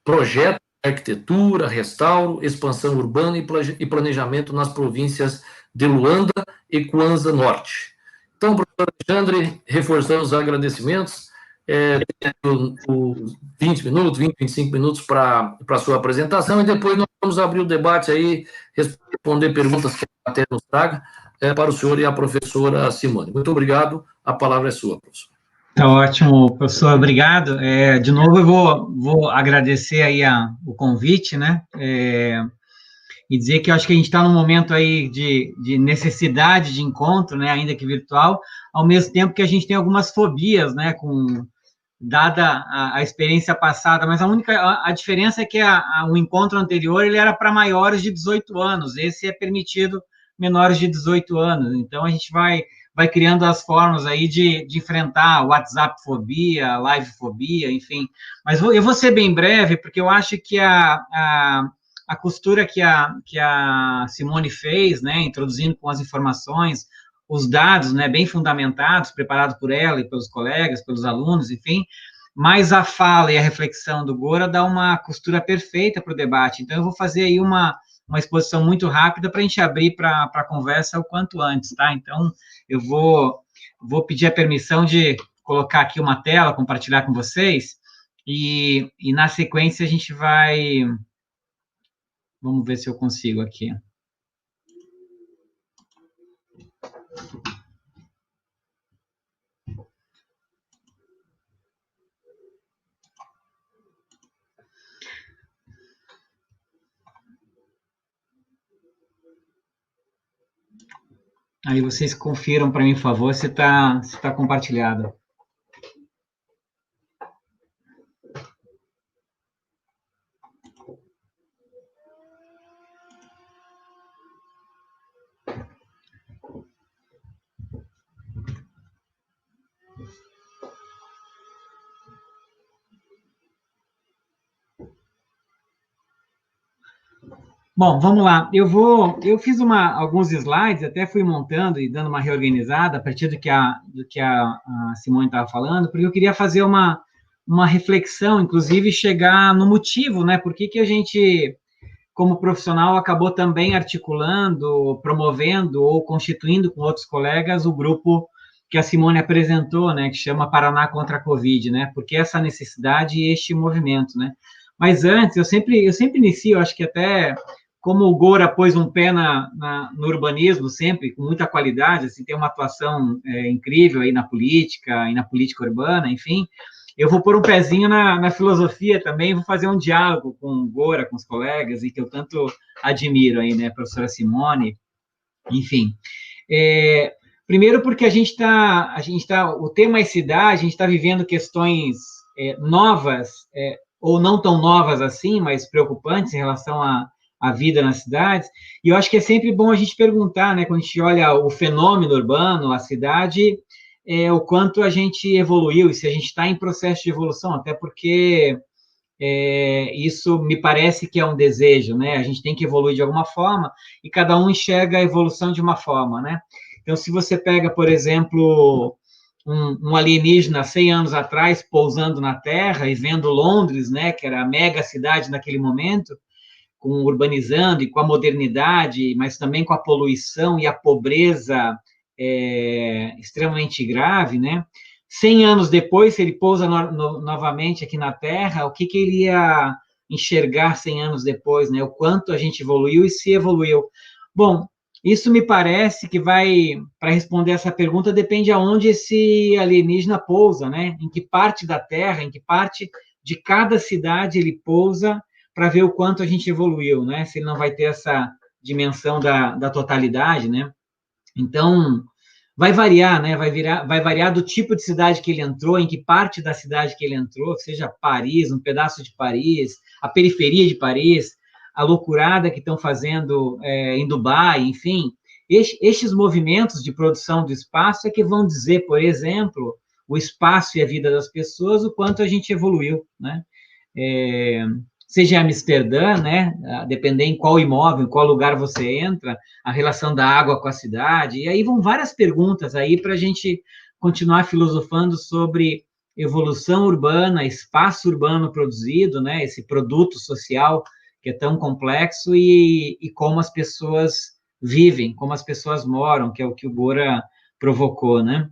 projeto de arquitetura, restauro, expansão urbana e planejamento nas províncias de Luanda e Kwanza Norte. Então, professor Alexandre, reforçando os agradecimentos, 20 minutos, 25 minutos para a sua apresentação, e depois nós vamos abrir o debate aí, responder perguntas que a matéria nos traga, para o senhor e a professora Simone. Muito obrigado, a palavra é sua, professor. Tá ótimo, professor, obrigado. De novo, eu vou agradecer aí o convite, né? e dizer que eu acho que a gente está num momento aí de necessidade de encontro, né, ainda que virtual, ao mesmo tempo que a gente tem algumas fobias, né, dada a experiência passada, mas a diferença é que o encontro anterior ele era para maiores de 18 anos, esse é permitido menores de 18 anos, então a gente vai criando as formas aí de enfrentar WhatsApp-fobia, live-fobia, enfim, mas eu vou ser bem breve, porque eu acho que a costura que a Simone fez, né, introduzindo com as informações, os dados, né, bem fundamentados, preparados por ela e pelos colegas, pelos alunos, enfim, mas a fala e a reflexão do Gora dá uma costura perfeita para o debate. Então, eu vou fazer aí uma exposição muito rápida para a gente abrir para a conversa o quanto antes, tá? Então, eu vou pedir a permissão de colocar aqui uma tela, compartilhar com vocês, e na sequência a gente vai... Vamos ver se eu consigo aqui. Aí vocês confiram para mim, por favor, se tá compartilhado. Bom, vamos lá. Eu fiz alguns slides, até fui montando e dando uma reorganizada a partir do que a Simone estava falando, porque eu queria fazer uma reflexão, inclusive chegar no motivo, né? Por que a gente, como profissional, acabou também articulando, promovendo ou constituindo com outros colegas o grupo que a Simone apresentou, né? Que chama Paraná contra a Covid, né? Porque essa necessidade e este movimento, né? Mas antes, eu sempre inicio, acho que até... Como o Gora pôs um pé no urbanismo sempre, com muita qualidade, assim, tem uma atuação incrível aí na política urbana, enfim, eu vou pôr um pezinho na filosofia também, vou fazer um diálogo com o Gora, com os colegas, e que eu tanto admiro aí, né, a professora Simone, enfim. Primeiro porque a gente tá, o tema é cidade, a gente está vivendo questões novas, ou não tão novas assim, mas preocupantes em relação a vida nas cidades, e eu acho que é sempre bom a gente perguntar, né, quando a gente olha o fenômeno urbano, a cidade, o quanto a gente evoluiu, e se a gente está em processo de evolução, até porque isso me parece que é um desejo, né, a gente tem que evoluir de alguma forma, e cada um enxerga a evolução de uma forma, né, então se você pega, por exemplo, um alienígena 100 anos atrás, pousando na Terra, e vendo Londres, né, que era a mega cidade naquele momento, com urbanizando e com a modernidade, mas também com a poluição e a pobreza extremamente grave, né? 100 anos depois, se ele pousa novamente aqui na Terra, o que ele ia enxergar 100 anos depois, né? O quanto a gente evoluiu e se evoluiu. Bom, isso me parece que para responder essa pergunta, depende aonde esse alienígena pousa, né? Em que parte da Terra, em que parte de cada cidade ele pousa, para ver o quanto a gente evoluiu, né? Se ele não vai ter essa dimensão da totalidade, né? Então, vai variar, né? Vai variar do tipo de cidade que ele entrou, em que parte da cidade que ele entrou, seja Paris, um pedaço de Paris, a periferia de Paris, a loucurada que estão fazendo em Dubai, enfim. Estes movimentos de produção do espaço é que vão dizer, por exemplo, o espaço e a vida das pessoas, o quanto a gente evoluiu, né? Seja em Amsterdã, né, depender em qual imóvel, em qual lugar você entra, a relação da água com a cidade, e aí vão várias perguntas aí para a gente continuar filosofando sobre evolução urbana, espaço urbano produzido, né, esse produto social que é tão complexo e como as pessoas vivem, como as pessoas moram, que é o que o Gora provocou, né.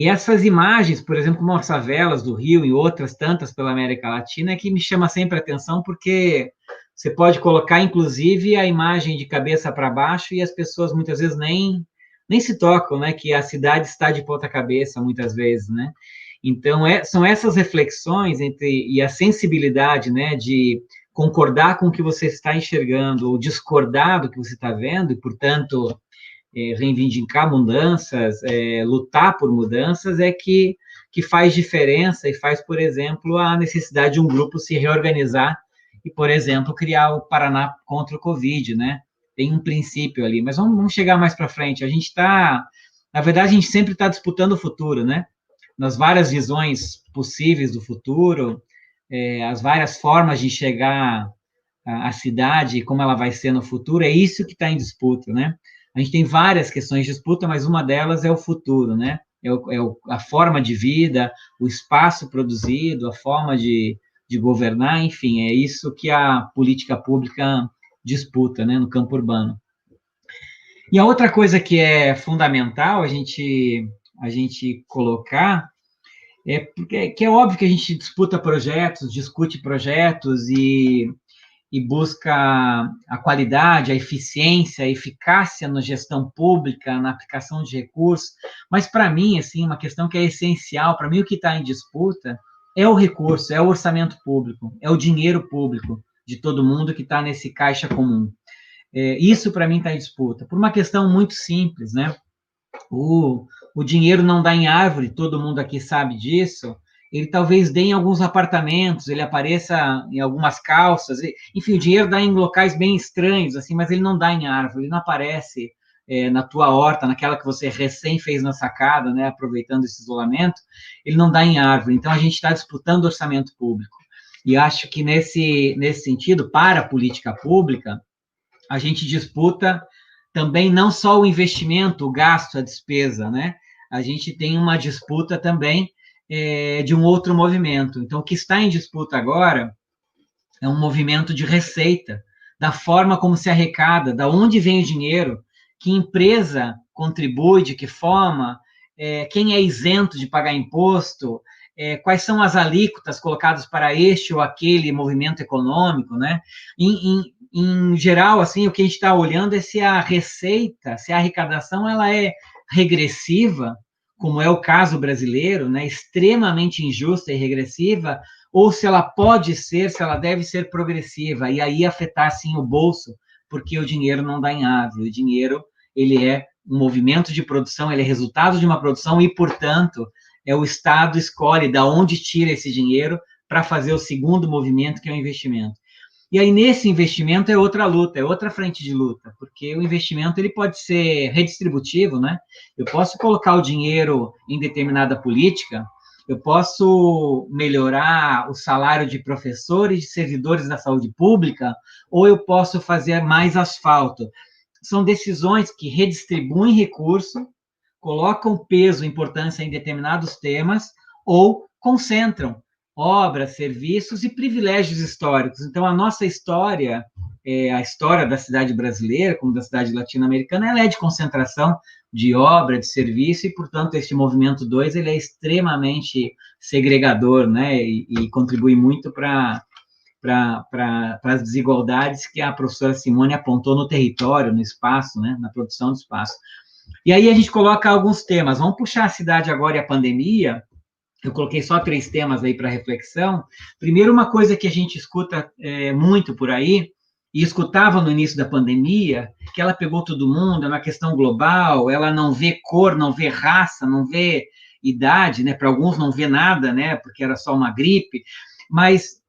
E essas imagens, por exemplo, como as favelas do Rio e outras tantas pela América Latina, é que me chama sempre a atenção, porque você pode colocar, inclusive, a imagem de cabeça para baixo e as pessoas muitas vezes nem se tocam, né? Que a cidade está de ponta cabeça, muitas vezes, né? Então, são essas reflexões e a sensibilidade, né? De concordar com o que você está enxergando ou discordar do que você está vendo, e, portanto, reivindicar mudanças, lutar por mudanças, é que faz diferença e faz, por exemplo, a necessidade de um grupo se reorganizar e, por exemplo, criar o Paraná contra o Covid, né? Tem um princípio ali, mas vamos chegar mais para frente. Na verdade, a gente sempre está disputando o futuro, né? Nas várias visões possíveis do futuro, as várias formas de chegar à cidade, como ela vai ser no futuro, é isso que está em disputa, né? A gente tem várias questões de disputa, mas uma delas é o futuro, né? A forma de vida, o espaço produzido, a forma de governar, enfim, é isso que a política pública disputa, né, no campo urbano. E a outra coisa que é fundamental a gente colocar que é óbvio que a gente disputa projetos, discute projetos e busca a qualidade, a eficiência, a eficácia na gestão pública, na aplicação de recursos, mas para mim, assim, uma questão que é essencial, para mim o que está em disputa é o recurso, é o orçamento público, é o dinheiro público de todo mundo que está nesse caixa comum. Isso para mim está em disputa, por uma questão muito simples, né? O dinheiro não dá em árvore, todo mundo aqui sabe disso. Ele talvez dê em alguns apartamentos, ele apareça em algumas calças, enfim, o dinheiro dá em locais bem estranhos, assim, mas ele não dá em árvore, ele não aparece na tua horta, naquela que você recém fez na sacada, né, aproveitando esse isolamento, ele não dá em árvore. Então, a gente está disputando orçamento público. E acho que, nesse sentido, para a política pública, a gente disputa também não só o investimento, o gasto, a despesa, né? A gente tem uma disputa também de um outro movimento. Então, o que está em disputa agora é um movimento de receita, da forma como se arrecada, da onde vem o dinheiro, que empresa contribui, de que forma, quem é isento de pagar imposto, quais são as alíquotas colocadas para este ou aquele movimento econômico, né? Em geral, assim, o que a gente está olhando é se a receita, se a arrecadação, ela é regressiva, como é o caso brasileiro, né, extremamente injusta e regressiva, ou se ela pode ser, se ela deve ser progressiva, e aí afetar, sim, o bolso, porque o dinheiro não dá em árvore, o dinheiro, ele é um movimento de produção, ele é resultado de uma produção, e, portanto, o Estado escolhe de onde tira esse dinheiro para fazer o segundo movimento, que é o investimento. E aí, nesse investimento, é outra luta, é outra frente de luta, porque o investimento ele pode ser redistributivo, né? Eu posso colocar o dinheiro em determinada política, eu posso melhorar o salário de professores, de servidores da saúde pública, ou eu posso fazer mais asfalto. São decisões que redistribuem recurso, colocam peso e importância em determinados temas, ou concentram obras, serviços e privilégios históricos. Então, a nossa história, a história da cidade brasileira, como da cidade latino-americana, ela é de concentração de obra, de serviço, e, portanto, este movimento 2, ele é extremamente segregador, né, e contribui muito para as desigualdades que a professora Simone apontou no território, no espaço, né, na produção do espaço. E aí a gente coloca alguns temas. Vamos puxar a cidade agora e a pandemia. Eu coloquei só 3 temas aí para reflexão. Primeiro, uma coisa que a gente escuta muito por aí, e escutava no início da pandemia, que ela pegou todo mundo, é uma questão global, ela não vê cor, não vê raça, não vê idade, né? Para alguns não vê nada, né? Porque era só uma gripe, mas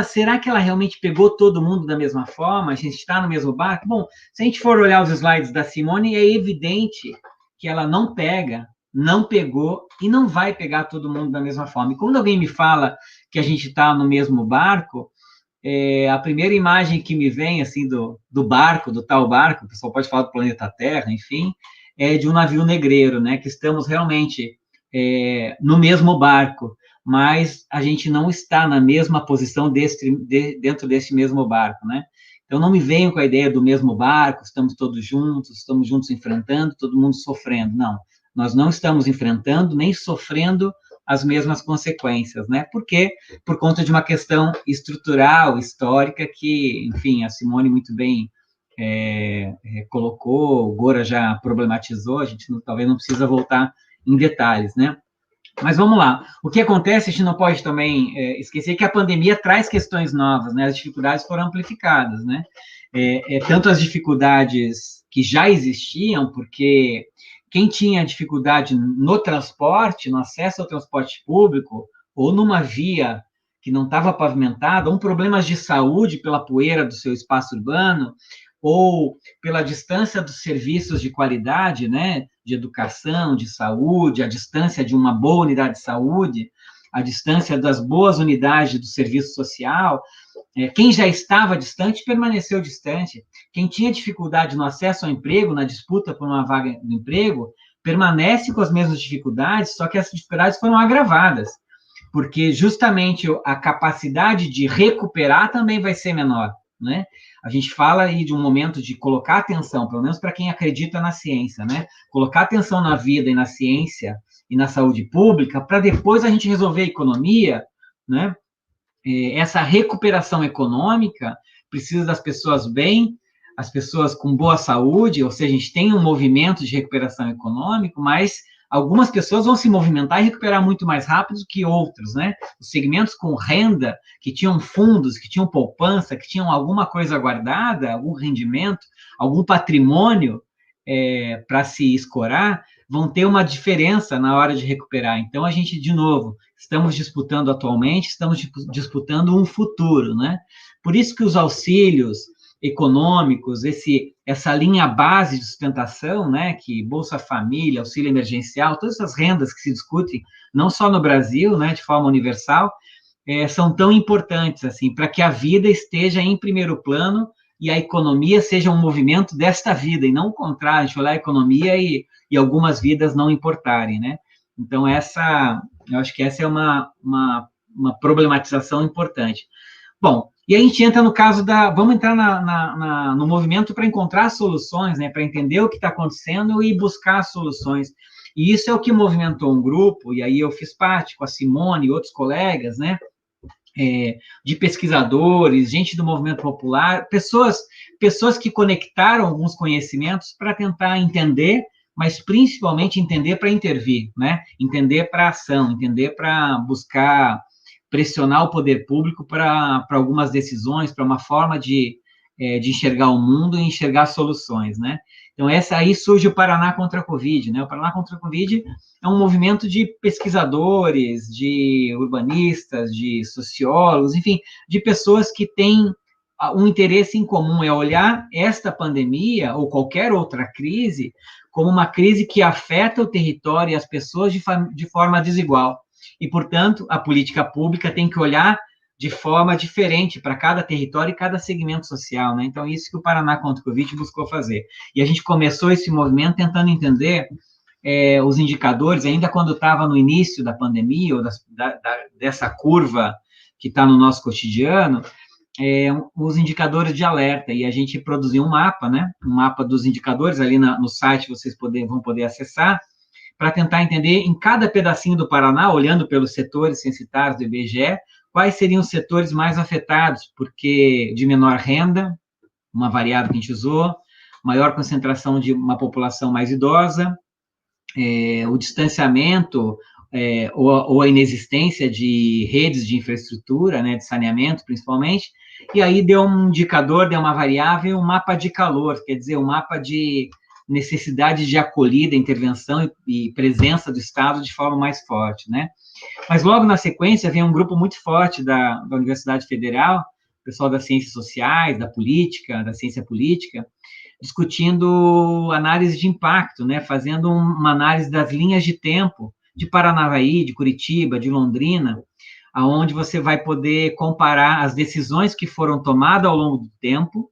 será que ela realmente pegou todo mundo da mesma forma? A gente está no mesmo barco? Bom, se a gente for olhar os slides da Simone, é evidente que ela não pegou e não vai pegar todo mundo da mesma forma. E quando alguém me fala que a gente está no mesmo barco, a primeira imagem que me vem, assim, do barco, do tal barco, o pessoal pode falar do planeta Terra, enfim, é de um navio negreiro, né, que estamos realmente no mesmo barco, mas a gente não está na mesma posição dentro desse mesmo barco, né? Então, não me venham com a ideia do mesmo barco, estamos juntos enfrentando, todo mundo sofrendo, não. Nós não estamos enfrentando nem sofrendo as mesmas consequências, né? Por quê? Por conta de uma questão estrutural, histórica, que, enfim, a Simone muito bem colocou, o Gora já problematizou, a gente talvez não precisa voltar em detalhes, né? Mas vamos lá. O que acontece, a gente não pode também esquecer que a pandemia traz questões novas, né? As dificuldades foram amplificadas, né? Tanto as dificuldades que já existiam, porque quem tinha dificuldade no transporte, no acesso ao transporte público, ou numa via que não estava pavimentada, ou problemas de saúde pela poeira do seu espaço urbano, ou pela distância dos serviços de qualidade, né, de educação, de saúde, a distância de uma boa unidade de saúde, a distância das boas unidades do serviço social, quem já estava distante permaneceu distante. Quem tinha dificuldade no acesso ao emprego, na disputa por uma vaga de emprego, permanece com as mesmas dificuldades, só que essas dificuldades foram agravadas, porque justamente a capacidade de recuperar também vai ser menor, né? A gente fala aí de um momento de colocar atenção, pelo menos para quem acredita na ciência, né? Colocar atenção na vida e na ciência e na saúde pública, para depois a gente resolver a economia, né? Essa recuperação econômica precisa das pessoas bem, as pessoas com boa saúde, ou seja, a gente tem um movimento de recuperação econômica, mas algumas pessoas vão se movimentar e recuperar muito mais rápido que outros, né? Os segmentos com renda, que tinham fundos, que tinham poupança, que tinham alguma coisa guardada, algum rendimento, algum patrimônio para se escorar, vão ter uma diferença na hora de recuperar. Então, a gente, de novo, estamos disputando atualmente, estamos disputando um futuro, né? Por isso que os auxílios econômicos, essa linha base de sustentação, né, que Bolsa Família, auxílio emergencial, todas essas rendas que se discutem, não só no Brasil, né, de forma universal, são tão importantes, assim, para que a vida esteja em primeiro plano e a economia seja um movimento desta vida, e não o contrário, a gente olhar a economia e algumas vidas não importarem, né? Então, eu acho que essa é uma problematização importante. Bom, e a gente entra no caso vamos entrar no movimento para encontrar soluções, né, para entender o que está acontecendo e buscar soluções. E isso é o que movimentou um grupo, e aí eu fiz parte com a Simone e outros colegas, né, de pesquisadores, gente do movimento popular, pessoas que conectaram alguns conhecimentos para tentar entender, mas principalmente entender para intervir, né, entender para ação, entender para buscar pressionar o poder público para algumas decisões, para uma forma de enxergar o mundo e enxergar soluções, né? Então, aí surge o Paraná contra a Covid, né? O Paraná contra a Covid é um movimento de pesquisadores, de urbanistas, de sociólogos, enfim, de pessoas que têm um interesse em comum, é olhar esta pandemia ou qualquer outra crise como uma crise que afeta o território e as pessoas de forma desigual. E, portanto, a política pública tem que olhar de forma diferente para cada território e cada segmento social, né? Então, isso que o Paraná contra o Covid buscou fazer. E a gente começou esse movimento tentando entender os indicadores, ainda quando estava no início da pandemia, ou dessa curva que está no nosso cotidiano, os indicadores de alerta, e a gente produziu um mapa, né? Um mapa dos indicadores, ali no site vocês vão poder acessar, para tentar entender em cada pedacinho do Paraná, olhando pelos setores censitários do IBGE, quais seriam os setores mais afetados, porque de menor renda, uma variável que a gente usou, maior concentração de uma população mais idosa, o distanciamento ou a inexistência de redes de infraestrutura, né, de saneamento, principalmente, e aí deu um indicador, deu uma variável, um mapa de calor, quer dizer, um mapa de necessidade de acolhida, intervenção e presença do Estado de forma mais forte, né? Mas logo na sequência vem um grupo muito forte da Universidade Federal, pessoal das ciências sociais, da política, da ciência política, discutindo análise de impacto, né? Fazendo uma análise das linhas de tempo de Paranavaí, de Curitiba, de Londrina, aonde você vai poder comparar as decisões que foram tomadas ao longo do tempo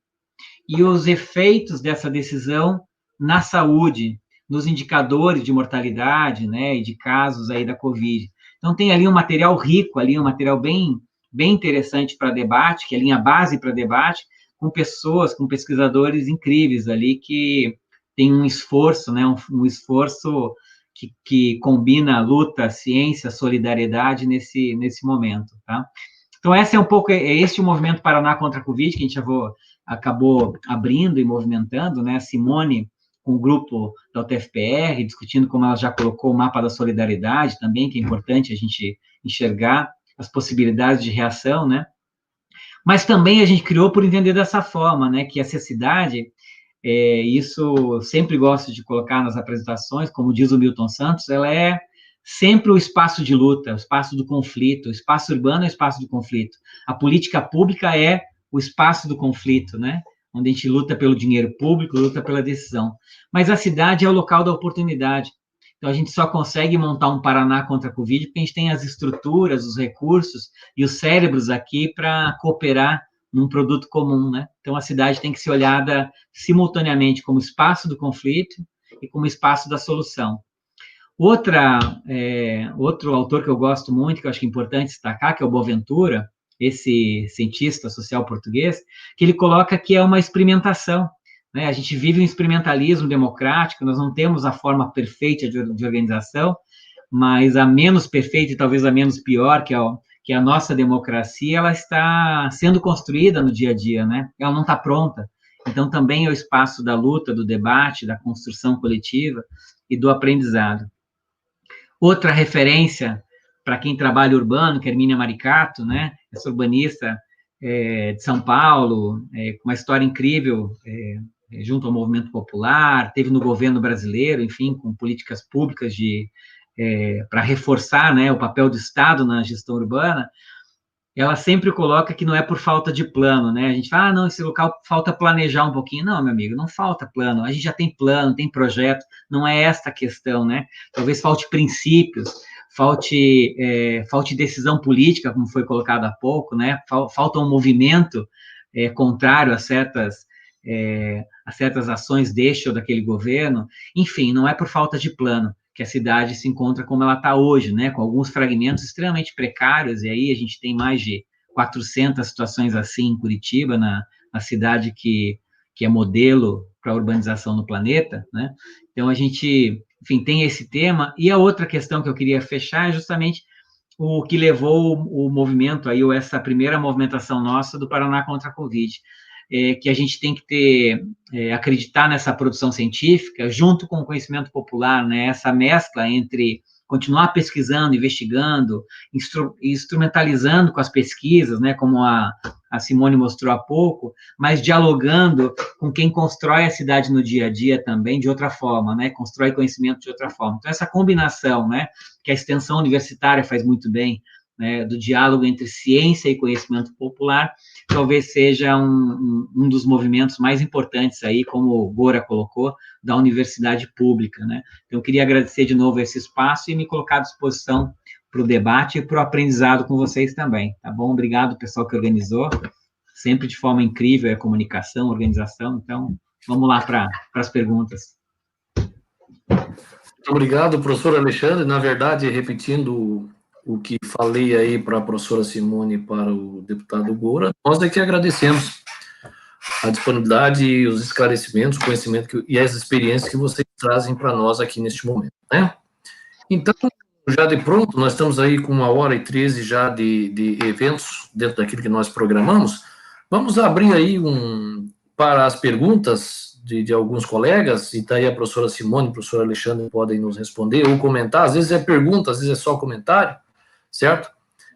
e os efeitos dessa decisão na saúde, nos indicadores de mortalidade, né, e de casos aí da Covid. Então, tem ali um material rico, ali um material bem interessante para debate, que é a linha base para debate, com pessoas, com pesquisadores incríveis ali, que tem um esforço, né, um esforço que combina luta, ciência, solidariedade nesse momento, tá? Então, esse é um pouco, o movimento Paraná contra a Covid, que a gente acabou abrindo e movimentando, né, a Simone, o grupo da UTFPR, discutindo como ela já colocou o mapa da solidariedade também, que é importante a gente enxergar as possibilidades de reação, né? Mas também a gente criou por entender dessa forma, né, que essa cidade, isso eu sempre gosto de colocar nas apresentações, como diz o Milton Santos, ela é sempre o espaço de luta, o espaço do conflito, o espaço urbano é o espaço do conflito. A política pública é o espaço do conflito, né? Onde a gente luta pelo dinheiro público, luta pela decisão. Mas a cidade é o local da oportunidade. Então, a gente só consegue montar um Paraná contra a Covid porque a gente tem as estruturas, os recursos e os cérebros aqui para cooperar num produto comum, né? Então, a cidade tem que ser olhada simultaneamente como espaço do conflito e como espaço da solução. Outro autor que eu gosto muito, que eu acho que é importante destacar, que é o Boaventura, esse cientista social português, que ele coloca que é uma experimentação, né? A gente vive um experimentalismo democrático, nós não temos a forma perfeita de organização, mas a menos perfeita e talvez a menos pior, que é a nossa democracia, ela está sendo construída no dia a dia, né? Ela não está pronta. Então, também é o espaço da luta, do debate, da construção coletiva e do aprendizado. Outra referência para quem trabalha urbano, que é Hermínia Maricato, né? Essa urbanista de São Paulo, com uma história incrível, junto ao movimento popular, teve no governo brasileiro, enfim, com políticas públicas para reforçar, né, o papel do Estado na gestão urbana. Ela sempre coloca que não é por falta de plano, né? A gente fala, não, esse local falta planejar um pouquinho. Não, meu amigo, não falta plano. A gente já tem plano, tem projeto. Não é esta a questão, né? Talvez falte princípios, falte decisão política, como foi colocado há pouco, né? Falta um movimento contrário a certas ações deste ou daquele governo. Enfim, não é por falta de plano que a cidade se encontra como ela está hoje, né, com alguns fragmentos extremamente precários, e aí a gente tem mais de 400 situações assim em Curitiba, na cidade que é modelo para a urbanização no planeta, né? Então, a gente, enfim, tem esse tema, e a outra questão que eu queria fechar é justamente o que levou o movimento aí, ou essa primeira movimentação nossa do Paraná contra a Covid, que a gente tem que acreditar nessa produção científica junto com o conhecimento popular, né? Essa mescla entre continuar pesquisando, investigando, instrumentalizando com as pesquisas, né? Como a Simone mostrou há pouco, mas dialogando com quem constrói a cidade no dia a dia também de outra forma, né? Constrói conhecimento de outra forma. Então, essa combinação, né? Que a extensão universitária faz muito bem, né, do diálogo entre ciência e conhecimento popular, talvez seja um dos movimentos mais importantes aí, como o Gora colocou, da universidade pública, né? Então, eu queria agradecer de novo esse espaço e me colocar à disposição para o debate e para o aprendizado com vocês também, tá bom? Obrigado, pessoal que organizou, sempre de forma incrível, a comunicação, a organização, então, vamos lá para as perguntas. Muito obrigado, professor Alexandre. Na verdade, repetindo o que falei aí para a professora Simone e para o deputado Gora, nós é que agradecemos a disponibilidade e os esclarecimentos, o conhecimento e as experiências que vocês trazem para nós aqui neste momento, né? Então, já de pronto, nós estamos aí com 1h13 já de eventos dentro daquilo que nós programamos. Vamos abrir aí para as perguntas de alguns colegas, e daí a professora Simone e o professor Alexandre podem nos responder ou comentar, às vezes é pergunta, às vezes é só comentário, certo?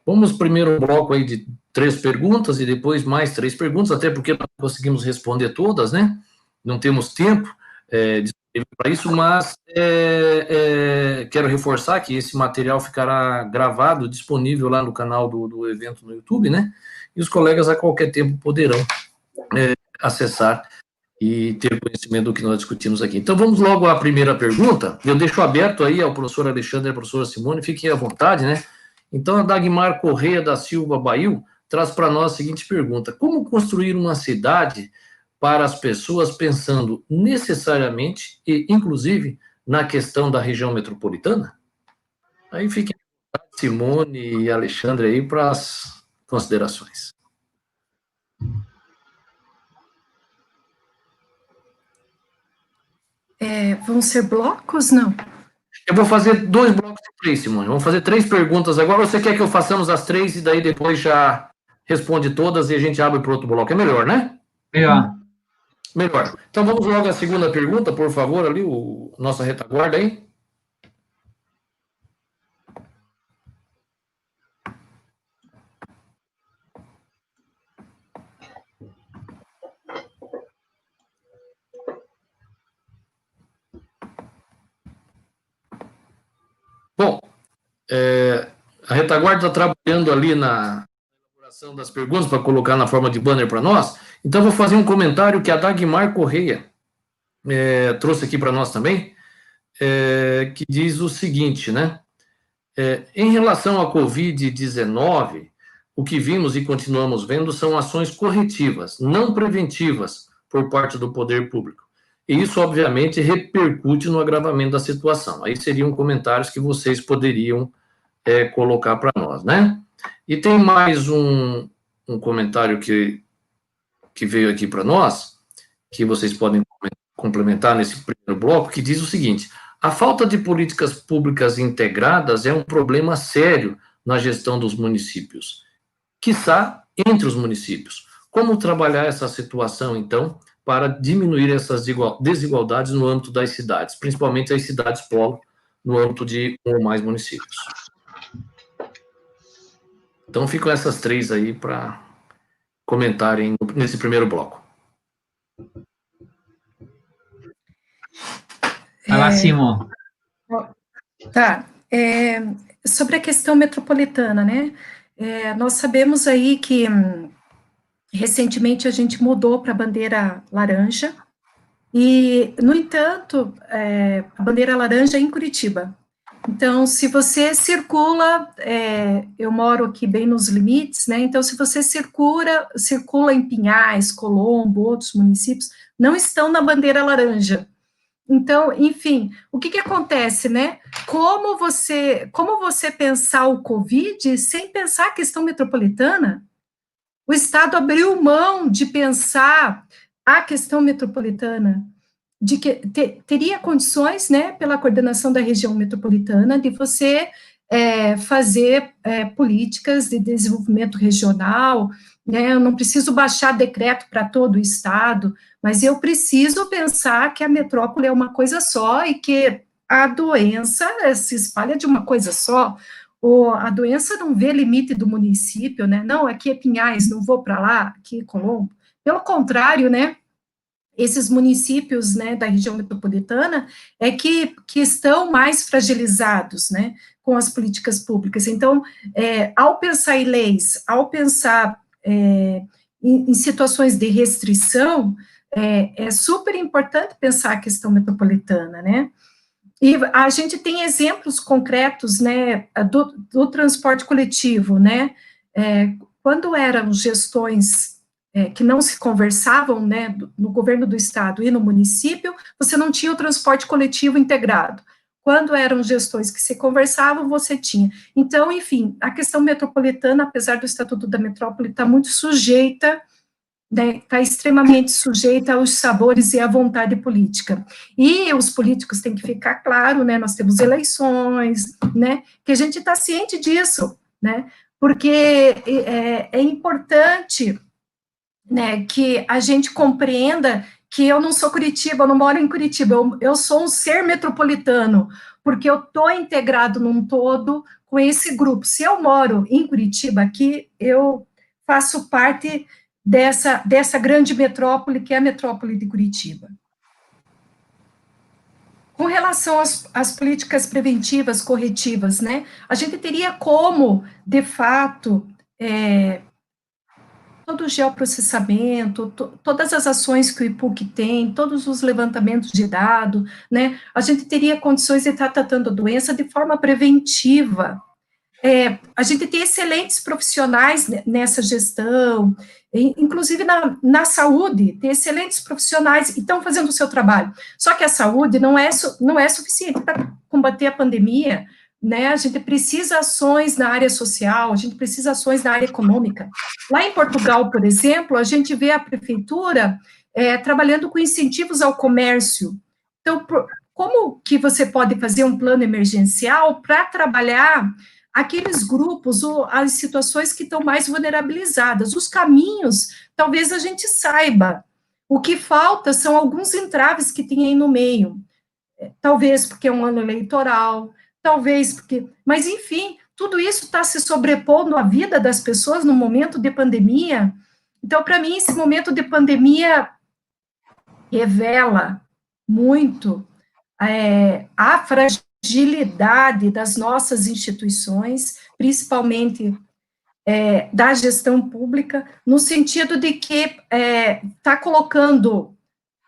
Vamos primeiro um bloco aí de 3 perguntas e depois mais 3 perguntas, até porque não conseguimos responder todas, né? Não temos tempo para isso, mas quero reforçar que esse material ficará gravado, disponível lá no canal do evento no YouTube, né? E os colegas a qualquer tempo poderão acessar e ter conhecimento do que nós discutimos aqui. Então, vamos logo à primeira pergunta. Eu deixo aberto aí ao professor Alexandre e à professora Simone, fiquem à vontade, né? Então, a Dagmar Correia da Silva Bail traz para nós a seguinte pergunta: como construir uma cidade para as pessoas pensando necessariamente e, inclusive, na questão da região metropolitana? Aí fiquem à vontade, Simone e Alexandre, aí para as considerações. Vão ser blocos, não? Eu vou fazer 2 blocos de 3, Simone. Vamos fazer 3 perguntas agora. Você quer que eu façamos as 3 e daí depois já responde todas e a gente abre para outro bloco? É melhor, né? Melhor. Melhor. Então, vamos logo à segunda pergunta, por favor, ali, nossa retaguarda aí. Bom, a retaguarda está trabalhando ali na elaboração das perguntas para colocar na forma de banner para nós. Então, vou fazer um comentário que a Dagmar Correia trouxe aqui para nós também, que diz o seguinte, né? Em relação à Covid-19, o que vimos e continuamos vendo são ações corretivas, não preventivas, por parte do poder público. E isso, obviamente, repercute no agravamento da situação. Aí seriam comentários que vocês poderiam colocar para nós, né? E tem mais um comentário que veio aqui para nós, que vocês podem complementar nesse primeiro bloco, que diz o seguinte: a falta de políticas públicas integradas é um problema sério na gestão dos municípios, quiçá entre os municípios. Como trabalhar essa situação, então, para diminuir essas desigualdades no âmbito das cidades, principalmente as cidades polo, no âmbito de um ou mais municípios? Então, ficam essas três aí para comentarem nesse primeiro bloco. Vai lá, Simon. Tá. Sobre a questão metropolitana, né? Nós sabemos aí que recentemente a gente mudou para a bandeira laranja e, no entanto, a bandeira laranja é em Curitiba. Então, se você circula, eu moro aqui bem nos limites, né? Então, se você circula em Pinhais, Colombo, outros municípios, não estão na bandeira laranja. Então, enfim, o que acontece, né? Como você pensar o Covid sem pensar a questão metropolitana? O Estado abriu mão de pensar a questão metropolitana, de que teria condições, né, pela coordenação da região metropolitana, de você fazer políticas de desenvolvimento regional, né? Eu não preciso baixar decreto para todo o Estado, mas eu preciso pensar que a metrópole é uma coisa só e que a doença se espalha de uma coisa só. A doença não vê limite do município, né? Não, aqui é Pinhais, não vou para lá, aqui é Colombo. Pelo contrário, né? Esses municípios, né, da região metropolitana que estão mais fragilizados, né, com as políticas públicas. Então, ao pensar em leis, ao pensar em situações de restrição, é super importante pensar a questão metropolitana, né? E a gente tem exemplos concretos, né, do transporte coletivo, né? Quando eram gestões que não se conversavam, né, no governo do estado e no município, você não tinha o transporte coletivo integrado. Quando eram gestões que se conversavam, você tinha. Então, enfim, a questão metropolitana, apesar do Estatuto da Metrópole, está muito sujeita, né, está extremamente sujeita aos sabores e à vontade política. E os políticos têm que ficar claro, né, nós temos eleições, né, que a gente está ciente disso, né, porque é importante, né, que a gente compreenda que eu não sou Curitiba, eu não moro em Curitiba, eu sou um ser metropolitano, porque eu estou integrado num todo com esse grupo. Se eu moro em Curitiba, aqui, eu faço parte dessa grande metrópole, que é a metrópole de Curitiba. Com relação às políticas preventivas, corretivas, né, a gente teria como, de fato, todo o geoprocessamento, todas as ações que o IPUC tem, todos os levantamentos de dados, né, a gente teria condições de estar tratando a doença de forma preventiva. A gente tem excelentes profissionais nessa gestão, inclusive na saúde, tem excelentes profissionais e estão fazendo o seu trabalho. Só que a saúde não é suficiente para combater a pandemia, né? A gente precisa ações na área social, a gente precisa ações na área econômica. Lá em Portugal, por exemplo, a gente vê a prefeitura trabalhando com incentivos ao comércio. Então, como que você pode fazer um plano emergencial para trabalhar aqueles grupos, ou as situações que estão mais vulnerabilizadas? Os caminhos, talvez a gente saiba. O que falta são alguns entraves que tem aí no meio. Talvez porque é um ano eleitoral, talvez porque... Mas, enfim, tudo isso está se sobrepondo à vida das pessoas no momento de pandemia. Então, para mim, esse momento de pandemia revela muito a fragilidade das nossas instituições, principalmente da gestão pública, no sentido de que está colocando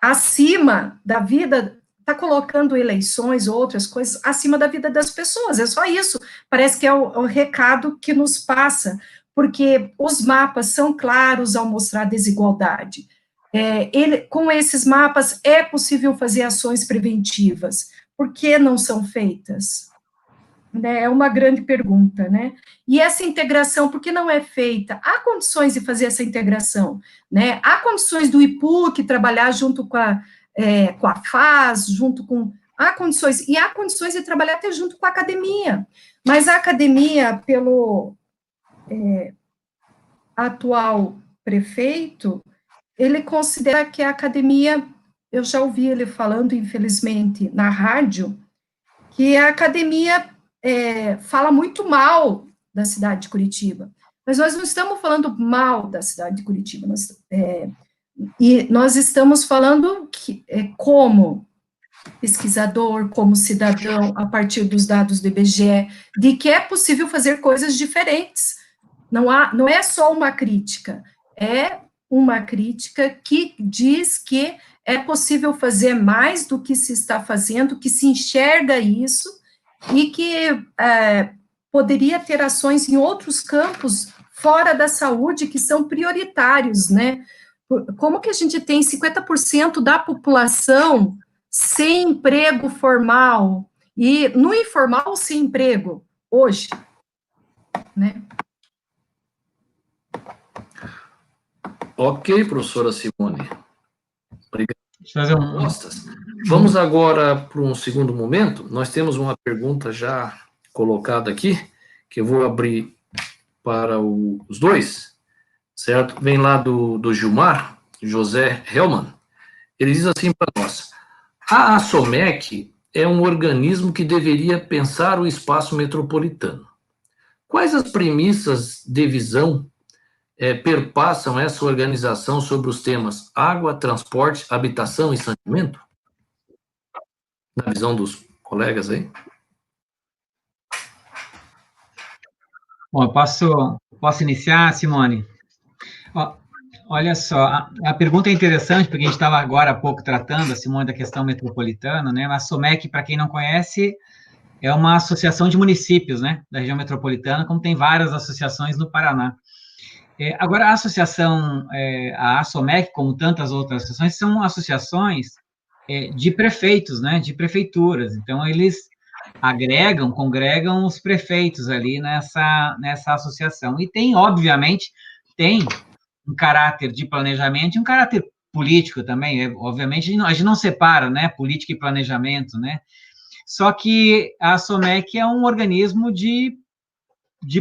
acima da vida, está colocando eleições, outras coisas, acima da vida das pessoas, é só isso, parece que é o recado que nos passa, porque os mapas são claros ao mostrar desigualdade. Com esses mapas é possível fazer ações preventivas. Por que não são feitas? É uma grande pergunta, né? E essa integração, por que não é feita? Há condições de fazer essa integração, né? Há condições do IPUC trabalhar junto com a FAS, junto com... Há condições de trabalhar até junto com a academia, mas a academia, pelo atual prefeito, ele considera que a academia, eu já ouvi ele falando, infelizmente, na rádio, que a academia fala muito mal da cidade de Curitiba, mas nós não estamos falando mal da cidade de Curitiba, nós estamos falando que, como pesquisador, como cidadão, a partir dos dados do IBGE, de que é possível fazer coisas diferentes, não é só uma crítica, é uma crítica que diz que é possível fazer mais do que se está fazendo, que se enxerga isso, e que poderia ter ações em outros campos fora da saúde que são prioritários, né? Como que a gente tem 50% da população sem emprego formal, e no informal sem emprego, hoje, né? Ok, professora Simone. Obrigado. Vamos agora para um segundo momento. Nós temos uma pergunta já colocada aqui, que eu vou abrir para os dois, certo? Vem lá do Gilmar, José Hellman. Ele diz assim para nós: a ASOMEC é um organismo que deveria pensar o espaço metropolitano. Quais as premissas de visão perpassam essa organização sobre os temas água, transporte, habitação e saneamento? Na visão dos colegas aí. Bom, posso iniciar, Simone? Olha só, a pergunta é interessante, porque a gente estava agora há pouco tratando, a Simone, da questão metropolitana, né? A SOMEC, para quem não conhece, é uma associação de municípios, né, da região metropolitana, como tem várias associações no Paraná. Agora, a associação, a ASOMEC, como tantas outras associações, são associações de prefeitos, né, de prefeituras. Então, eles congregam os prefeitos ali nessa associação. E tem, obviamente, um caráter de planejamento e um caráter político também. Obviamente, a gente não separa, né, política e planejamento, né? Só que a ASOMEC é um organismo de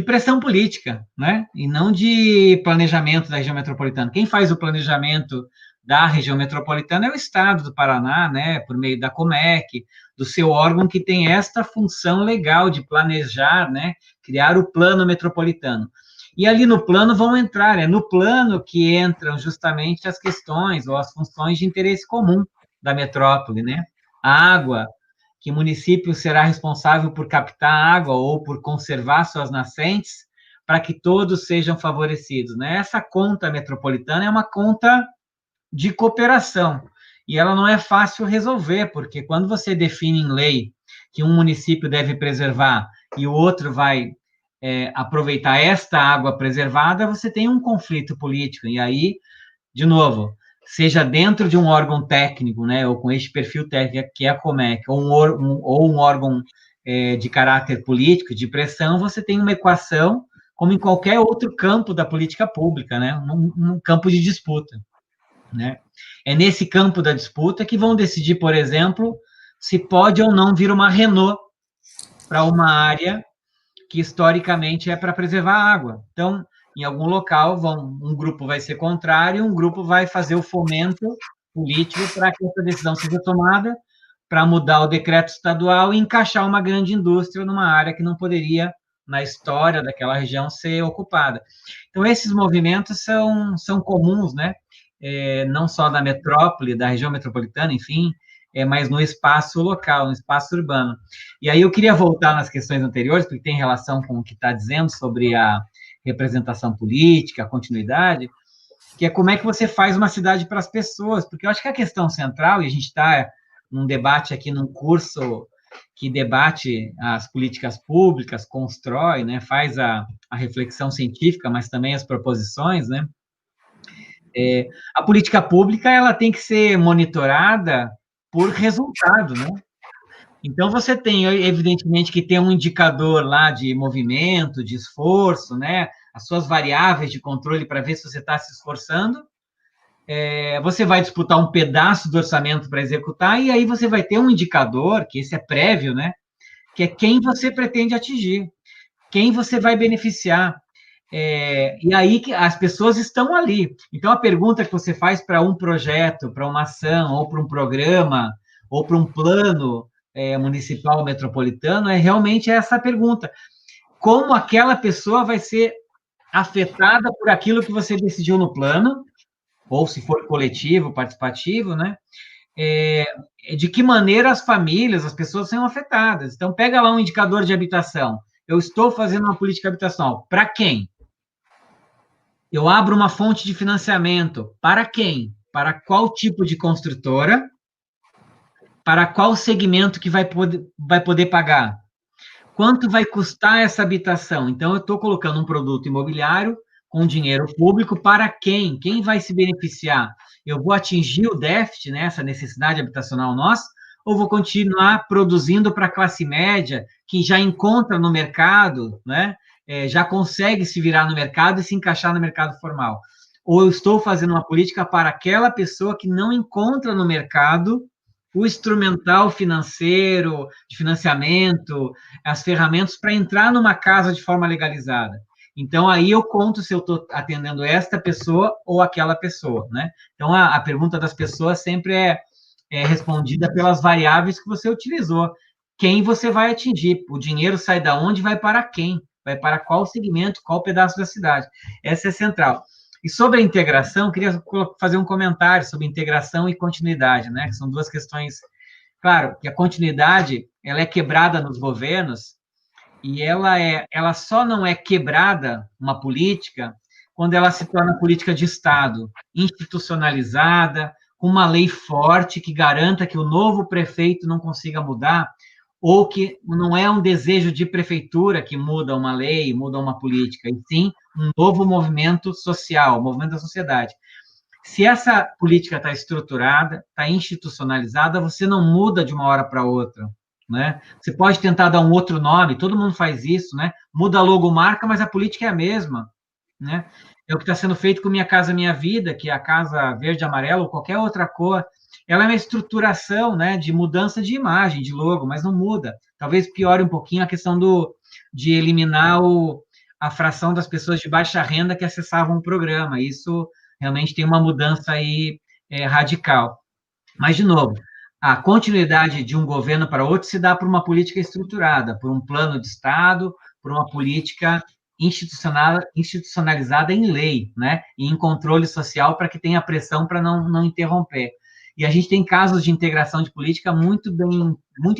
pressão política, né? E não de planejamento da região metropolitana. Quem faz o planejamento da região metropolitana é o Estado do Paraná, né? Por meio da COMEC, do seu órgão que tem esta função legal de planejar, né? Criar o plano metropolitano. E ali no plano vão entrar, é no plano que entram justamente as questões ou as funções de interesse comum da metrópole, né? A água, que o município será responsável por captar água ou por conservar suas nascentes, para que todos sejam favorecidos, né? Essa conta metropolitana é uma conta de cooperação, e ela não é fácil resolver, porque quando você define em lei que um município deve preservar e o outro vai aproveitar esta água preservada, você tem um conflito político, e aí, de novo, seja dentro de um órgão técnico, né, ou com este perfil técnico, que é a COMEC, ou um órgão de caráter político, de pressão, você tem uma equação, como em qualquer outro campo da política pública, né, um campo de disputa, né. É nesse campo da disputa que vão decidir, por exemplo, se pode ou não vir uma Renault para uma área que, historicamente, é para preservar a água. Então, em algum local, um grupo vai ser contrário, um grupo vai fazer o fomento político para que essa decisão seja tomada, para mudar o decreto estadual e encaixar uma grande indústria numa área que não poderia, na história daquela região, ser ocupada. Então, esses movimentos são comuns, né? Não só da metrópole, da região metropolitana, enfim, mas no espaço local, no espaço urbano. E aí eu queria voltar nas questões anteriores, porque tem relação com o que está dizendo sobre a representação política, a continuidade, que é como é que você faz uma cidade para as pessoas, porque eu acho que a questão central, e a gente está num debate aqui, num curso que debate as políticas públicas, constrói, né, faz a reflexão científica, mas também as proposições, né? A política pública, ela tem que ser monitorada por resultado, né? Então, você tem, evidentemente, que tem um indicador lá de movimento, de esforço, né? As suas variáveis de controle para ver se você está se esforçando. Você vai disputar um pedaço do orçamento para executar, e aí você vai ter um indicador, que esse é prévio, né? Que é quem você pretende atingir, quem você vai beneficiar. E aí que as pessoas estão ali. Então, a pergunta que você faz para um projeto, para uma ação, ou para um programa, ou para um plano municipal metropolitano, é realmente essa pergunta. Como aquela pessoa vai ser afetada por aquilo que você decidiu no plano, ou se for coletivo, participativo, né? De que maneira as famílias, as pessoas são afetadas. Então, pega lá um indicador de habitação. Eu estou fazendo uma política habitacional. Para quem? Eu abro uma fonte de financiamento. Para quem? Para qual tipo de construtora? Para qual segmento que vai poder pagar? Quanto vai custar essa habitação? Então, eu estou colocando um produto imobiliário com dinheiro público para quem? Quem vai se beneficiar? Eu vou atingir o déficit, né, essa necessidade habitacional nossa, ou vou continuar produzindo para a classe média, que já encontra no mercado, né, já consegue se virar no mercado e se encaixar no mercado formal? Ou eu estou fazendo uma política para aquela pessoa que não encontra no mercado o instrumental financeiro, de financiamento, as ferramentas para entrar numa casa de forma legalizada? Então, aí eu conto se eu estou atendendo esta pessoa ou aquela pessoa, né? Então, a pergunta das pessoas sempre é respondida pelas variáveis que você utilizou. Quem você vai atingir? O dinheiro sai da onde e vai para quem? Vai para qual segmento, qual pedaço da cidade? Essa é central. E sobre a integração, queria fazer um comentário sobre integração e continuidade, né? Que são duas questões. Claro, que a continuidade, ela é quebrada nos governos, e ela só não é quebrada, uma política, quando ela se torna política de Estado, institucionalizada, com uma lei forte que garanta que o novo prefeito não consiga mudar, ou que não é um desejo de prefeitura que muda uma lei, muda uma política, e sim um novo movimento social, movimento da sociedade. Se essa política está estruturada, está institucionalizada, você não muda de uma hora para outra, né? Você pode tentar dar um outro nome, todo mundo faz isso, né? Muda a logomarca, mas a política é a mesma, né? É o que está sendo feito com Minha Casa Minha Vida, que é a casa verde, amarela ou qualquer outra cor. Ela é uma estruturação, né, de mudança de imagem, de logo, mas não muda. Talvez piore um pouquinho a questão de eliminar a fração das pessoas de baixa renda que acessavam o programa. Isso realmente tem uma mudança aí radical. Mas, de novo, a continuidade de um governo para outro se dá por uma política estruturada, por um plano de Estado, por uma política institucionalizada em lei, né? E em controle social para que tenha pressão para não interromper. E a gente tem casos de integração de política muito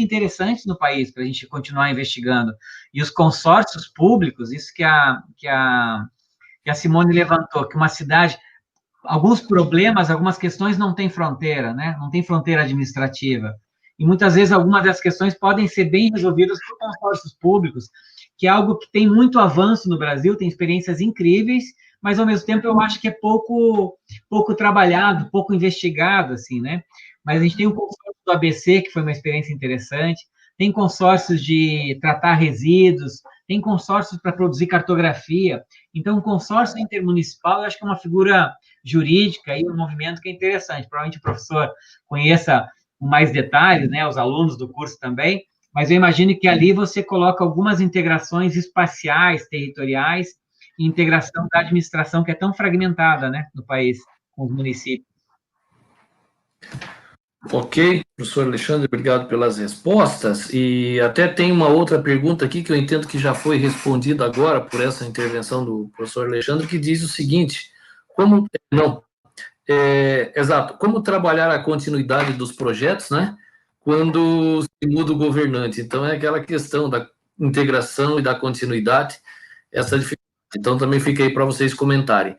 interessantes no país para a gente continuar investigando. E os consórcios públicos, isso que a Simone levantou, que uma cidade, alguns problemas, algumas questões não têm fronteira, né? Não tem fronteira administrativa. E muitas vezes algumas das questões podem ser bem resolvidas por consórcios públicos, que é algo que tem muito avanço no Brasil, tem experiências incríveis, mas, ao mesmo tempo, eu acho que é pouco trabalhado, pouco investigado, assim, né? Mas a gente tem o consórcio do ABC, que foi uma experiência interessante, tem consórcios de tratar resíduos, tem consórcios para produzir cartografia. Então, o consórcio intermunicipal, eu acho que é uma figura jurídica e um movimento que é interessante. Provavelmente o professor conheça com mais detalhes, né? Os alunos do curso também, mas eu imagino que ali você coloca algumas integrações espaciais, territoriais, e integração da administração, que é tão fragmentada, né, no país, com os municípios. Ok, professor Alexandre, obrigado pelas respostas. E até tem uma outra pergunta aqui que eu entendo que já foi respondida agora por essa intervenção do professor Alexandre, que diz o seguinte: exato, como trabalhar a continuidade dos projetos, né, quando se muda o governante? Então, é aquela questão da integração e da continuidade, essa dificuldade. Então, também fica aí para vocês comentarem.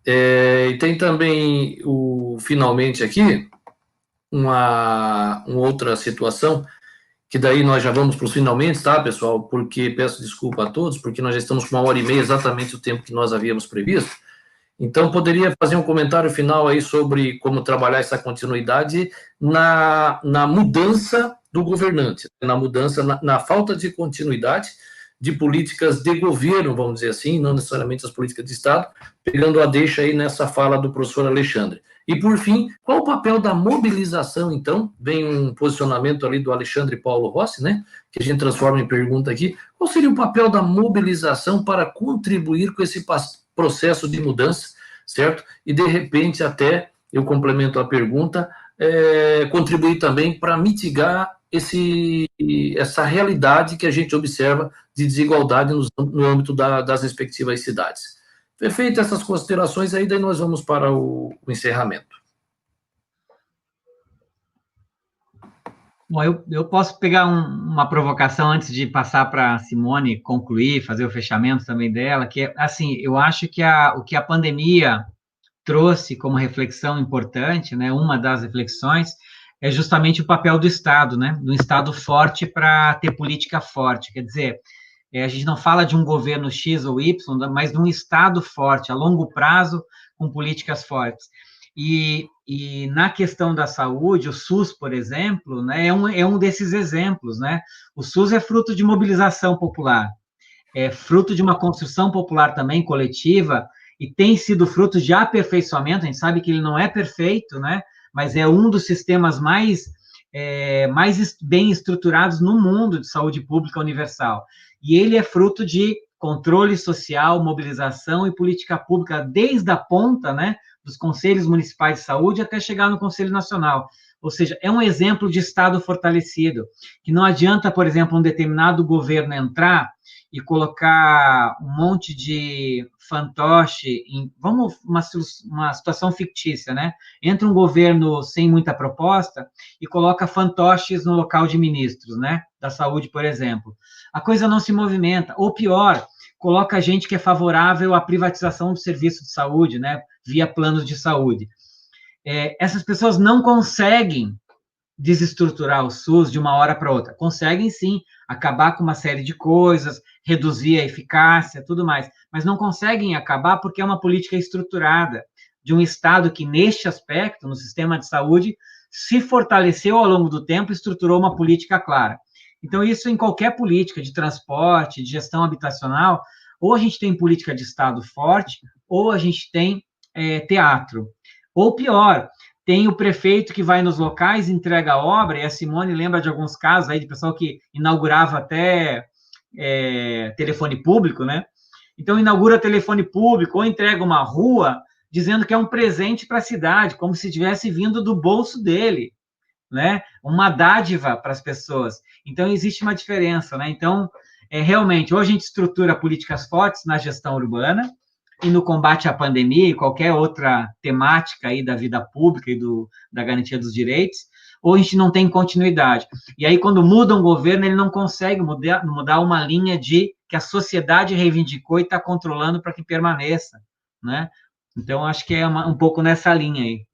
E tem também, finalmente aqui, uma outra situação, que daí nós já vamos para os finalmente, tá, pessoal? Porque peço desculpa a todos, porque nós já estamos com 1h30, exatamente o tempo que nós havíamos previsto. Então, poderia fazer um comentário final aí sobre como trabalhar essa continuidade na mudança do governante, na mudança, na falta de continuidade de políticas de governo, vamos dizer assim, não necessariamente as políticas de Estado, pegando a deixa aí nessa fala do professor Alexandre. E, por fim, qual o papel da mobilização, então? Vem um posicionamento ali do Alexandre Paulo Rossi, né, que a gente transforma em pergunta aqui. Qual seria o papel da mobilização para contribuir com esse processo de mudança, certo? E, de repente, até, eu complemento a pergunta, contribuir também para mitigar essa realidade que a gente observa de desigualdade no âmbito das respectivas cidades. Feitas essas considerações, aí daí nós vamos para o encerramento. Bom, eu posso pegar uma provocação antes de passar para a Simone concluir, fazer o fechamento também dela, que é, assim, eu acho que o que a pandemia trouxe como reflexão importante, né, uma das reflexões, é justamente o papel do Estado, né, do Estado forte para ter política forte, quer dizer, a gente não fala de um governo X ou Y, mas de um Estado forte, a longo prazo, com políticas fortes. E na questão da saúde, o SUS, por exemplo, né, é um desses exemplos, né? O SUS é fruto de mobilização popular, é fruto de uma construção popular também, coletiva, e tem sido fruto de aperfeiçoamento. A gente sabe que ele não é perfeito, né? Mas é um dos sistemas mais bem estruturados no mundo de saúde pública universal. E ele é fruto de controle social, mobilização e política pública desde a ponta, né, dos conselhos municipais de saúde até chegar no Conselho Nacional. Ou seja, é um exemplo de Estado fortalecido, que não adianta, por exemplo, um determinado governo entrar e colocar um monte de fantoche, uma situação fictícia, né? Entra um governo sem muita proposta e coloca fantoches no local de ministros, né? Da saúde, por exemplo. A coisa não se movimenta, ou pior, coloca gente que é favorável à privatização do serviço de saúde, né? Via planos de saúde. Essas pessoas não conseguem desestruturar o SUS de uma hora para outra. Conseguem, sim, acabar com uma série de coisas, reduzir a eficácia, tudo mais, mas não conseguem acabar porque é uma política estruturada de um Estado que, neste aspecto, no sistema de saúde, se fortaleceu ao longo do tempo e estruturou uma política clara. Então, isso em qualquer política de transporte, de gestão habitacional, ou a gente tem política de Estado forte, ou a gente tem teatro. Ou pior, tem o prefeito que vai nos locais, entrega a obra, e a Simone lembra de alguns casos aí de pessoal que inaugurava até telefone público, né? Então, inaugura telefone público ou entrega uma rua dizendo que é um presente para a cidade, como se tivesse vindo do bolso dele, né? Uma dádiva para as pessoas. Então, existe uma diferença, né? Então, realmente, ou a gente estrutura políticas fortes na gestão urbana, e no combate à pandemia e qualquer outra temática aí da vida pública e da garantia dos direitos, ou a gente não tem continuidade. E aí, quando muda um governo, ele não consegue mudar uma linha que a sociedade reivindicou e está controlando para que permaneça, né? Então, acho que é um pouco nessa linha aí.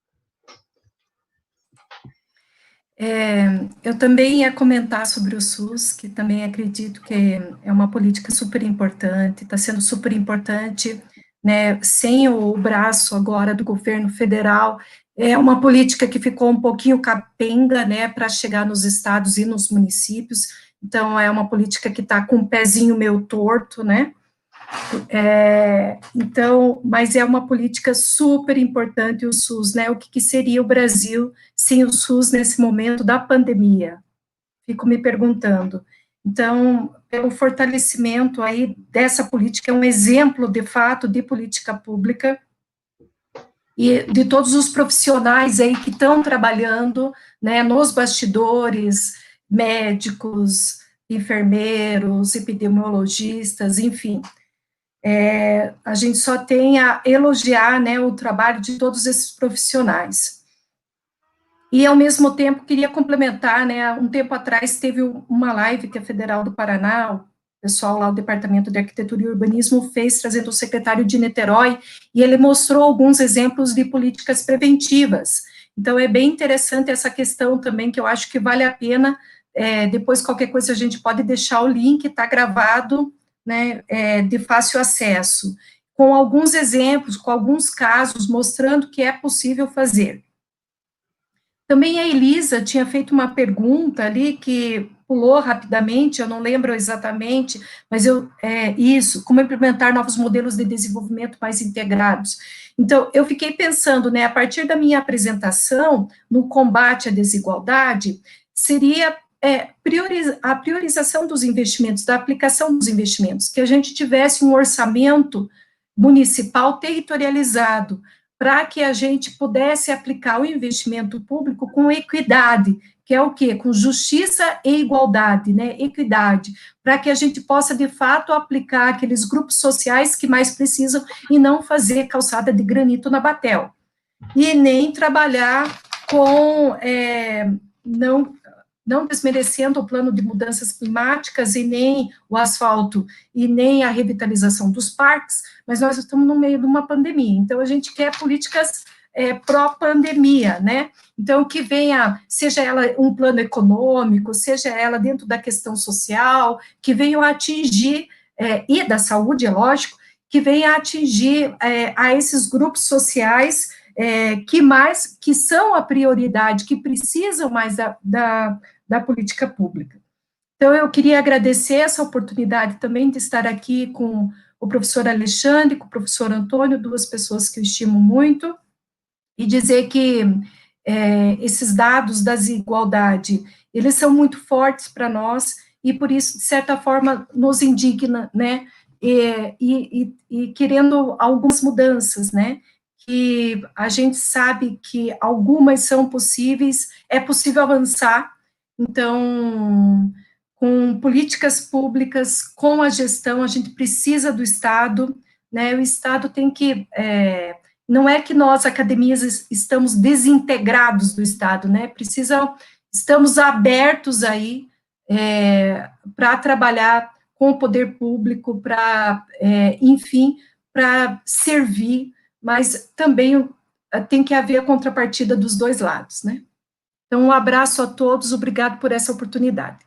Eu também ia comentar sobre o SUS, que também acredito que é uma política super importante, está sendo super importante, né, sem o braço agora do governo federal, é uma política que ficou um pouquinho capenga, né, para chegar nos estados e nos municípios, então é uma política que está com um pezinho meio torto, né, então, mas é uma política super importante o SUS, né, o que seria o Brasil sem o SUS nesse momento da pandemia? Fico me perguntando. Então, pelo fortalecimento aí dessa política, é um exemplo, de fato, de política pública, e de todos os profissionais aí que estão trabalhando, né, nos bastidores, médicos, enfermeiros, epidemiologistas, enfim. A gente só tem a elogiar, né, o trabalho de todos esses profissionais. E, ao mesmo tempo, queria complementar, né, um tempo atrás teve uma live que a Federal do Paraná, o pessoal lá do Departamento de Arquitetura e Urbanismo fez, trazendo o secretário de Niterói, e ele mostrou alguns exemplos de políticas preventivas. Então, é bem interessante essa questão também, que eu acho que vale a pena, depois qualquer coisa a gente pode deixar o link, está gravado, né, de fácil acesso, com alguns exemplos, com alguns casos, mostrando que é possível fazer. Também a Elisa tinha feito uma pergunta ali, que pulou rapidamente, eu não lembro exatamente, mas como implementar novos modelos de desenvolvimento mais integrados. Então, eu fiquei pensando, né, a partir da minha apresentação, no combate à desigualdade, seria a priorização dos investimentos, da aplicação dos investimentos, que a gente tivesse um orçamento municipal territorializado, para que a gente pudesse aplicar o investimento público com equidade, que é o quê? Com justiça e igualdade, né? Equidade, para que a gente possa, de fato, aplicar aqueles grupos sociais que mais precisam e não fazer calçada de granito na Batel. E nem trabalhar com, não desmerecendo o plano de mudanças climáticas e nem o asfalto e nem a revitalização dos parques, mas nós estamos no meio de uma pandemia, então a gente quer políticas pró-pandemia, né? Então, que venha, seja ela um plano econômico, seja ela dentro da questão social, que venham a atingir, e da saúde, é lógico, que venha a atingir a esses grupos sociais que são a prioridade, que precisam mais da política pública. Então, eu queria agradecer essa oportunidade também de estar aqui com o professor Alexandre, com o professor Antônio, duas pessoas que eu estimo muito, e dizer que esses dados da desigualdade, eles são muito fortes para nós, e por isso, de certa forma, nos indigna, né, e querendo algumas mudanças, né, que a gente sabe que algumas são possíveis, é possível avançar. Então, com políticas públicas, com a gestão, a gente precisa do Estado, né, o Estado tem que, não é que nós, academias, estamos desintegrados do Estado, né, estamos abertos aí para trabalhar com o poder público, para, enfim, para servir, mas também tem que haver a contrapartida dos dois lados, né. Então, um abraço a todos, obrigado por essa oportunidade.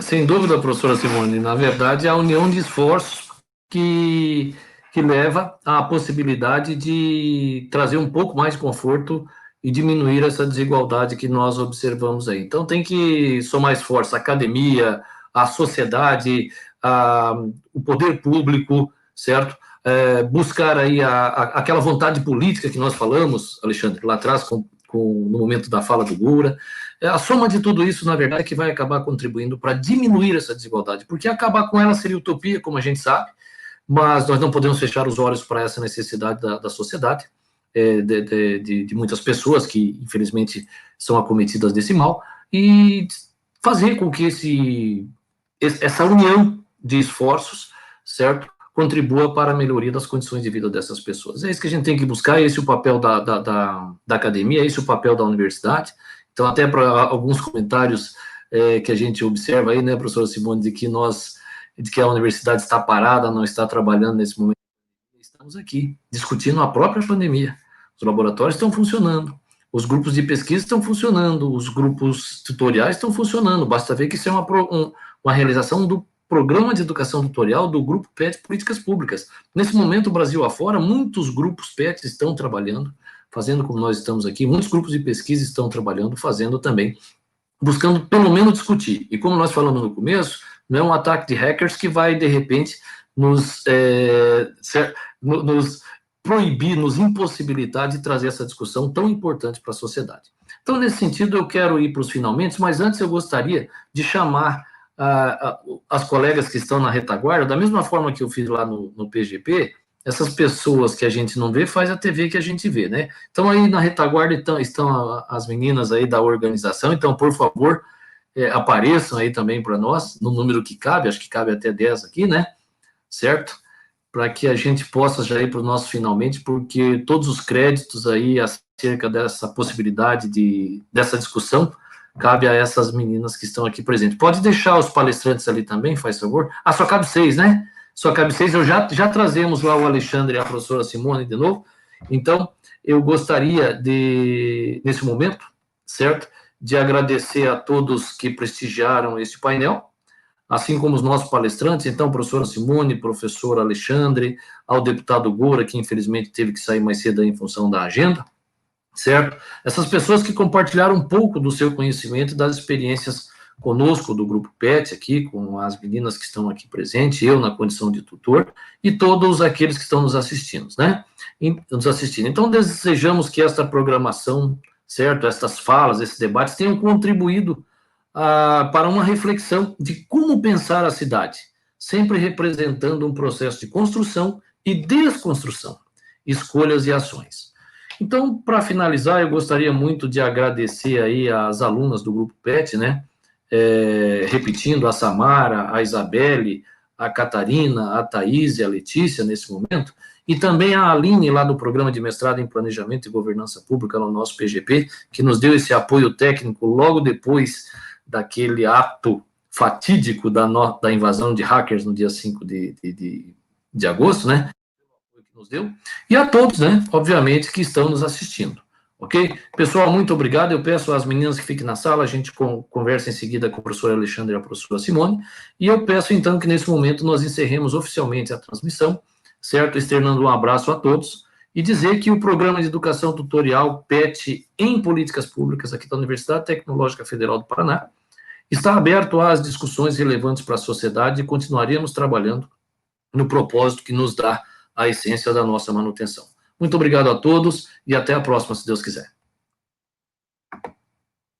Sem dúvida, professora Simone, na verdade, é a união de esforços que leva à possibilidade de trazer um pouco mais de conforto e diminuir essa desigualdade que nós observamos aí. Então, tem que somar esforços, a academia, a sociedade, o poder público, certo? Buscar aí aquela vontade política que nós falamos, Alexandre, lá atrás, no momento da fala do Gura. A soma de tudo isso, na verdade, é que vai acabar contribuindo para diminuir essa desigualdade, porque acabar com ela seria utopia, como a gente sabe, mas nós não podemos fechar os olhos para essa necessidade da sociedade, de muitas pessoas que, infelizmente, são acometidas desse mal, e fazer com que essa união de esforços, certo, contribua para a melhoria das condições de vida dessas pessoas. É isso que a gente tem que buscar, esse é o papel da academia, esse é o papel da universidade. Então, até para alguns comentários que a gente observa aí, né, professora Simone, de que a universidade está parada, não está trabalhando nesse momento. Estamos aqui discutindo a própria pandemia. Os laboratórios estão funcionando, os grupos de pesquisa estão funcionando, os grupos tutoriais estão funcionando. Basta ver que isso é uma realização do Programa de Educação Tutorial do Grupo PET Políticas Públicas. Nesse momento, o Brasil afora, muitos grupos PET estão trabalhando, fazendo como nós estamos aqui, muitos grupos de pesquisa estão trabalhando, fazendo também, buscando pelo menos discutir. E como nós falamos no começo, não é um ataque de hackers que vai, de repente, nos proibir, nos impossibilitar de trazer essa discussão tão importante para a sociedade. Então, nesse sentido, eu quero ir para os finalmente, mas antes eu gostaria de chamar as colegas que estão na retaguarda, da mesma forma que eu fiz lá no PGP, essas pessoas que a gente não vê, faz a TV que a gente vê, né? Então, aí na retaguarda estão as meninas aí da organização, então, por favor, apareçam aí também para nós, no número que cabe, acho que cabe até 10 aqui, né? Certo? Para que a gente possa já ir para o nosso finalmente, porque todos os créditos aí acerca dessa possibilidade dessa discussão, cabe a essas meninas que estão aqui presentes. Pode deixar os palestrantes ali também, faz favor? Ah, só cabe 6, né? Só cabe 6, eu já trazemos lá o Alexandre e a professora Simone de novo, então eu gostaria nesse momento, certo, de agradecer a todos que prestigiaram esse painel, assim como os nossos palestrantes, então, professora Simone, professor Alexandre, ao deputado Goura, que infelizmente teve que sair mais cedo aí em função da agenda, certo? Essas pessoas que compartilharam um pouco do seu conhecimento e das experiências conosco do Grupo PET aqui, com as meninas que estão aqui presentes, eu na condição de tutor, e todos aqueles que estão nos assistindo, né? Então, desejamos que esta programação, certo? Estas falas, esses debates tenham contribuído para uma reflexão de como pensar a cidade, sempre representando um processo de construção e desconstrução, escolhas e ações. Então, para finalizar, eu gostaria muito de agradecer aí às alunas do Grupo PET, né? Repetindo, a Samara, a Isabelle, a Catarina, a Thaís e a Letícia, nesse momento, e também a Aline, lá do Programa de Mestrado em Planejamento e Governança Pública, no nosso PGP, que nos deu esse apoio técnico logo depois daquele ato fatídico da invasão de hackers no dia 5 de agosto, né? Nos deu, e a todos, né, obviamente, que estão nos assistindo, ok? Pessoal, muito obrigado, eu peço às meninas que fiquem na sala, a gente conversa em seguida com o professor Alexandre e a professora Simone, e eu peço, então, que nesse momento nós encerremos oficialmente a transmissão, certo? Externando um abraço a todos, e dizer que o Programa de Educação Tutorial PET em Políticas Públicas, aqui da Universidade Tecnológica Federal do Paraná, está aberto às discussões relevantes para a sociedade e continuaremos trabalhando no propósito que nos dá a essência da nossa manutenção. Muito obrigado a todos e até a próxima, se Deus quiser.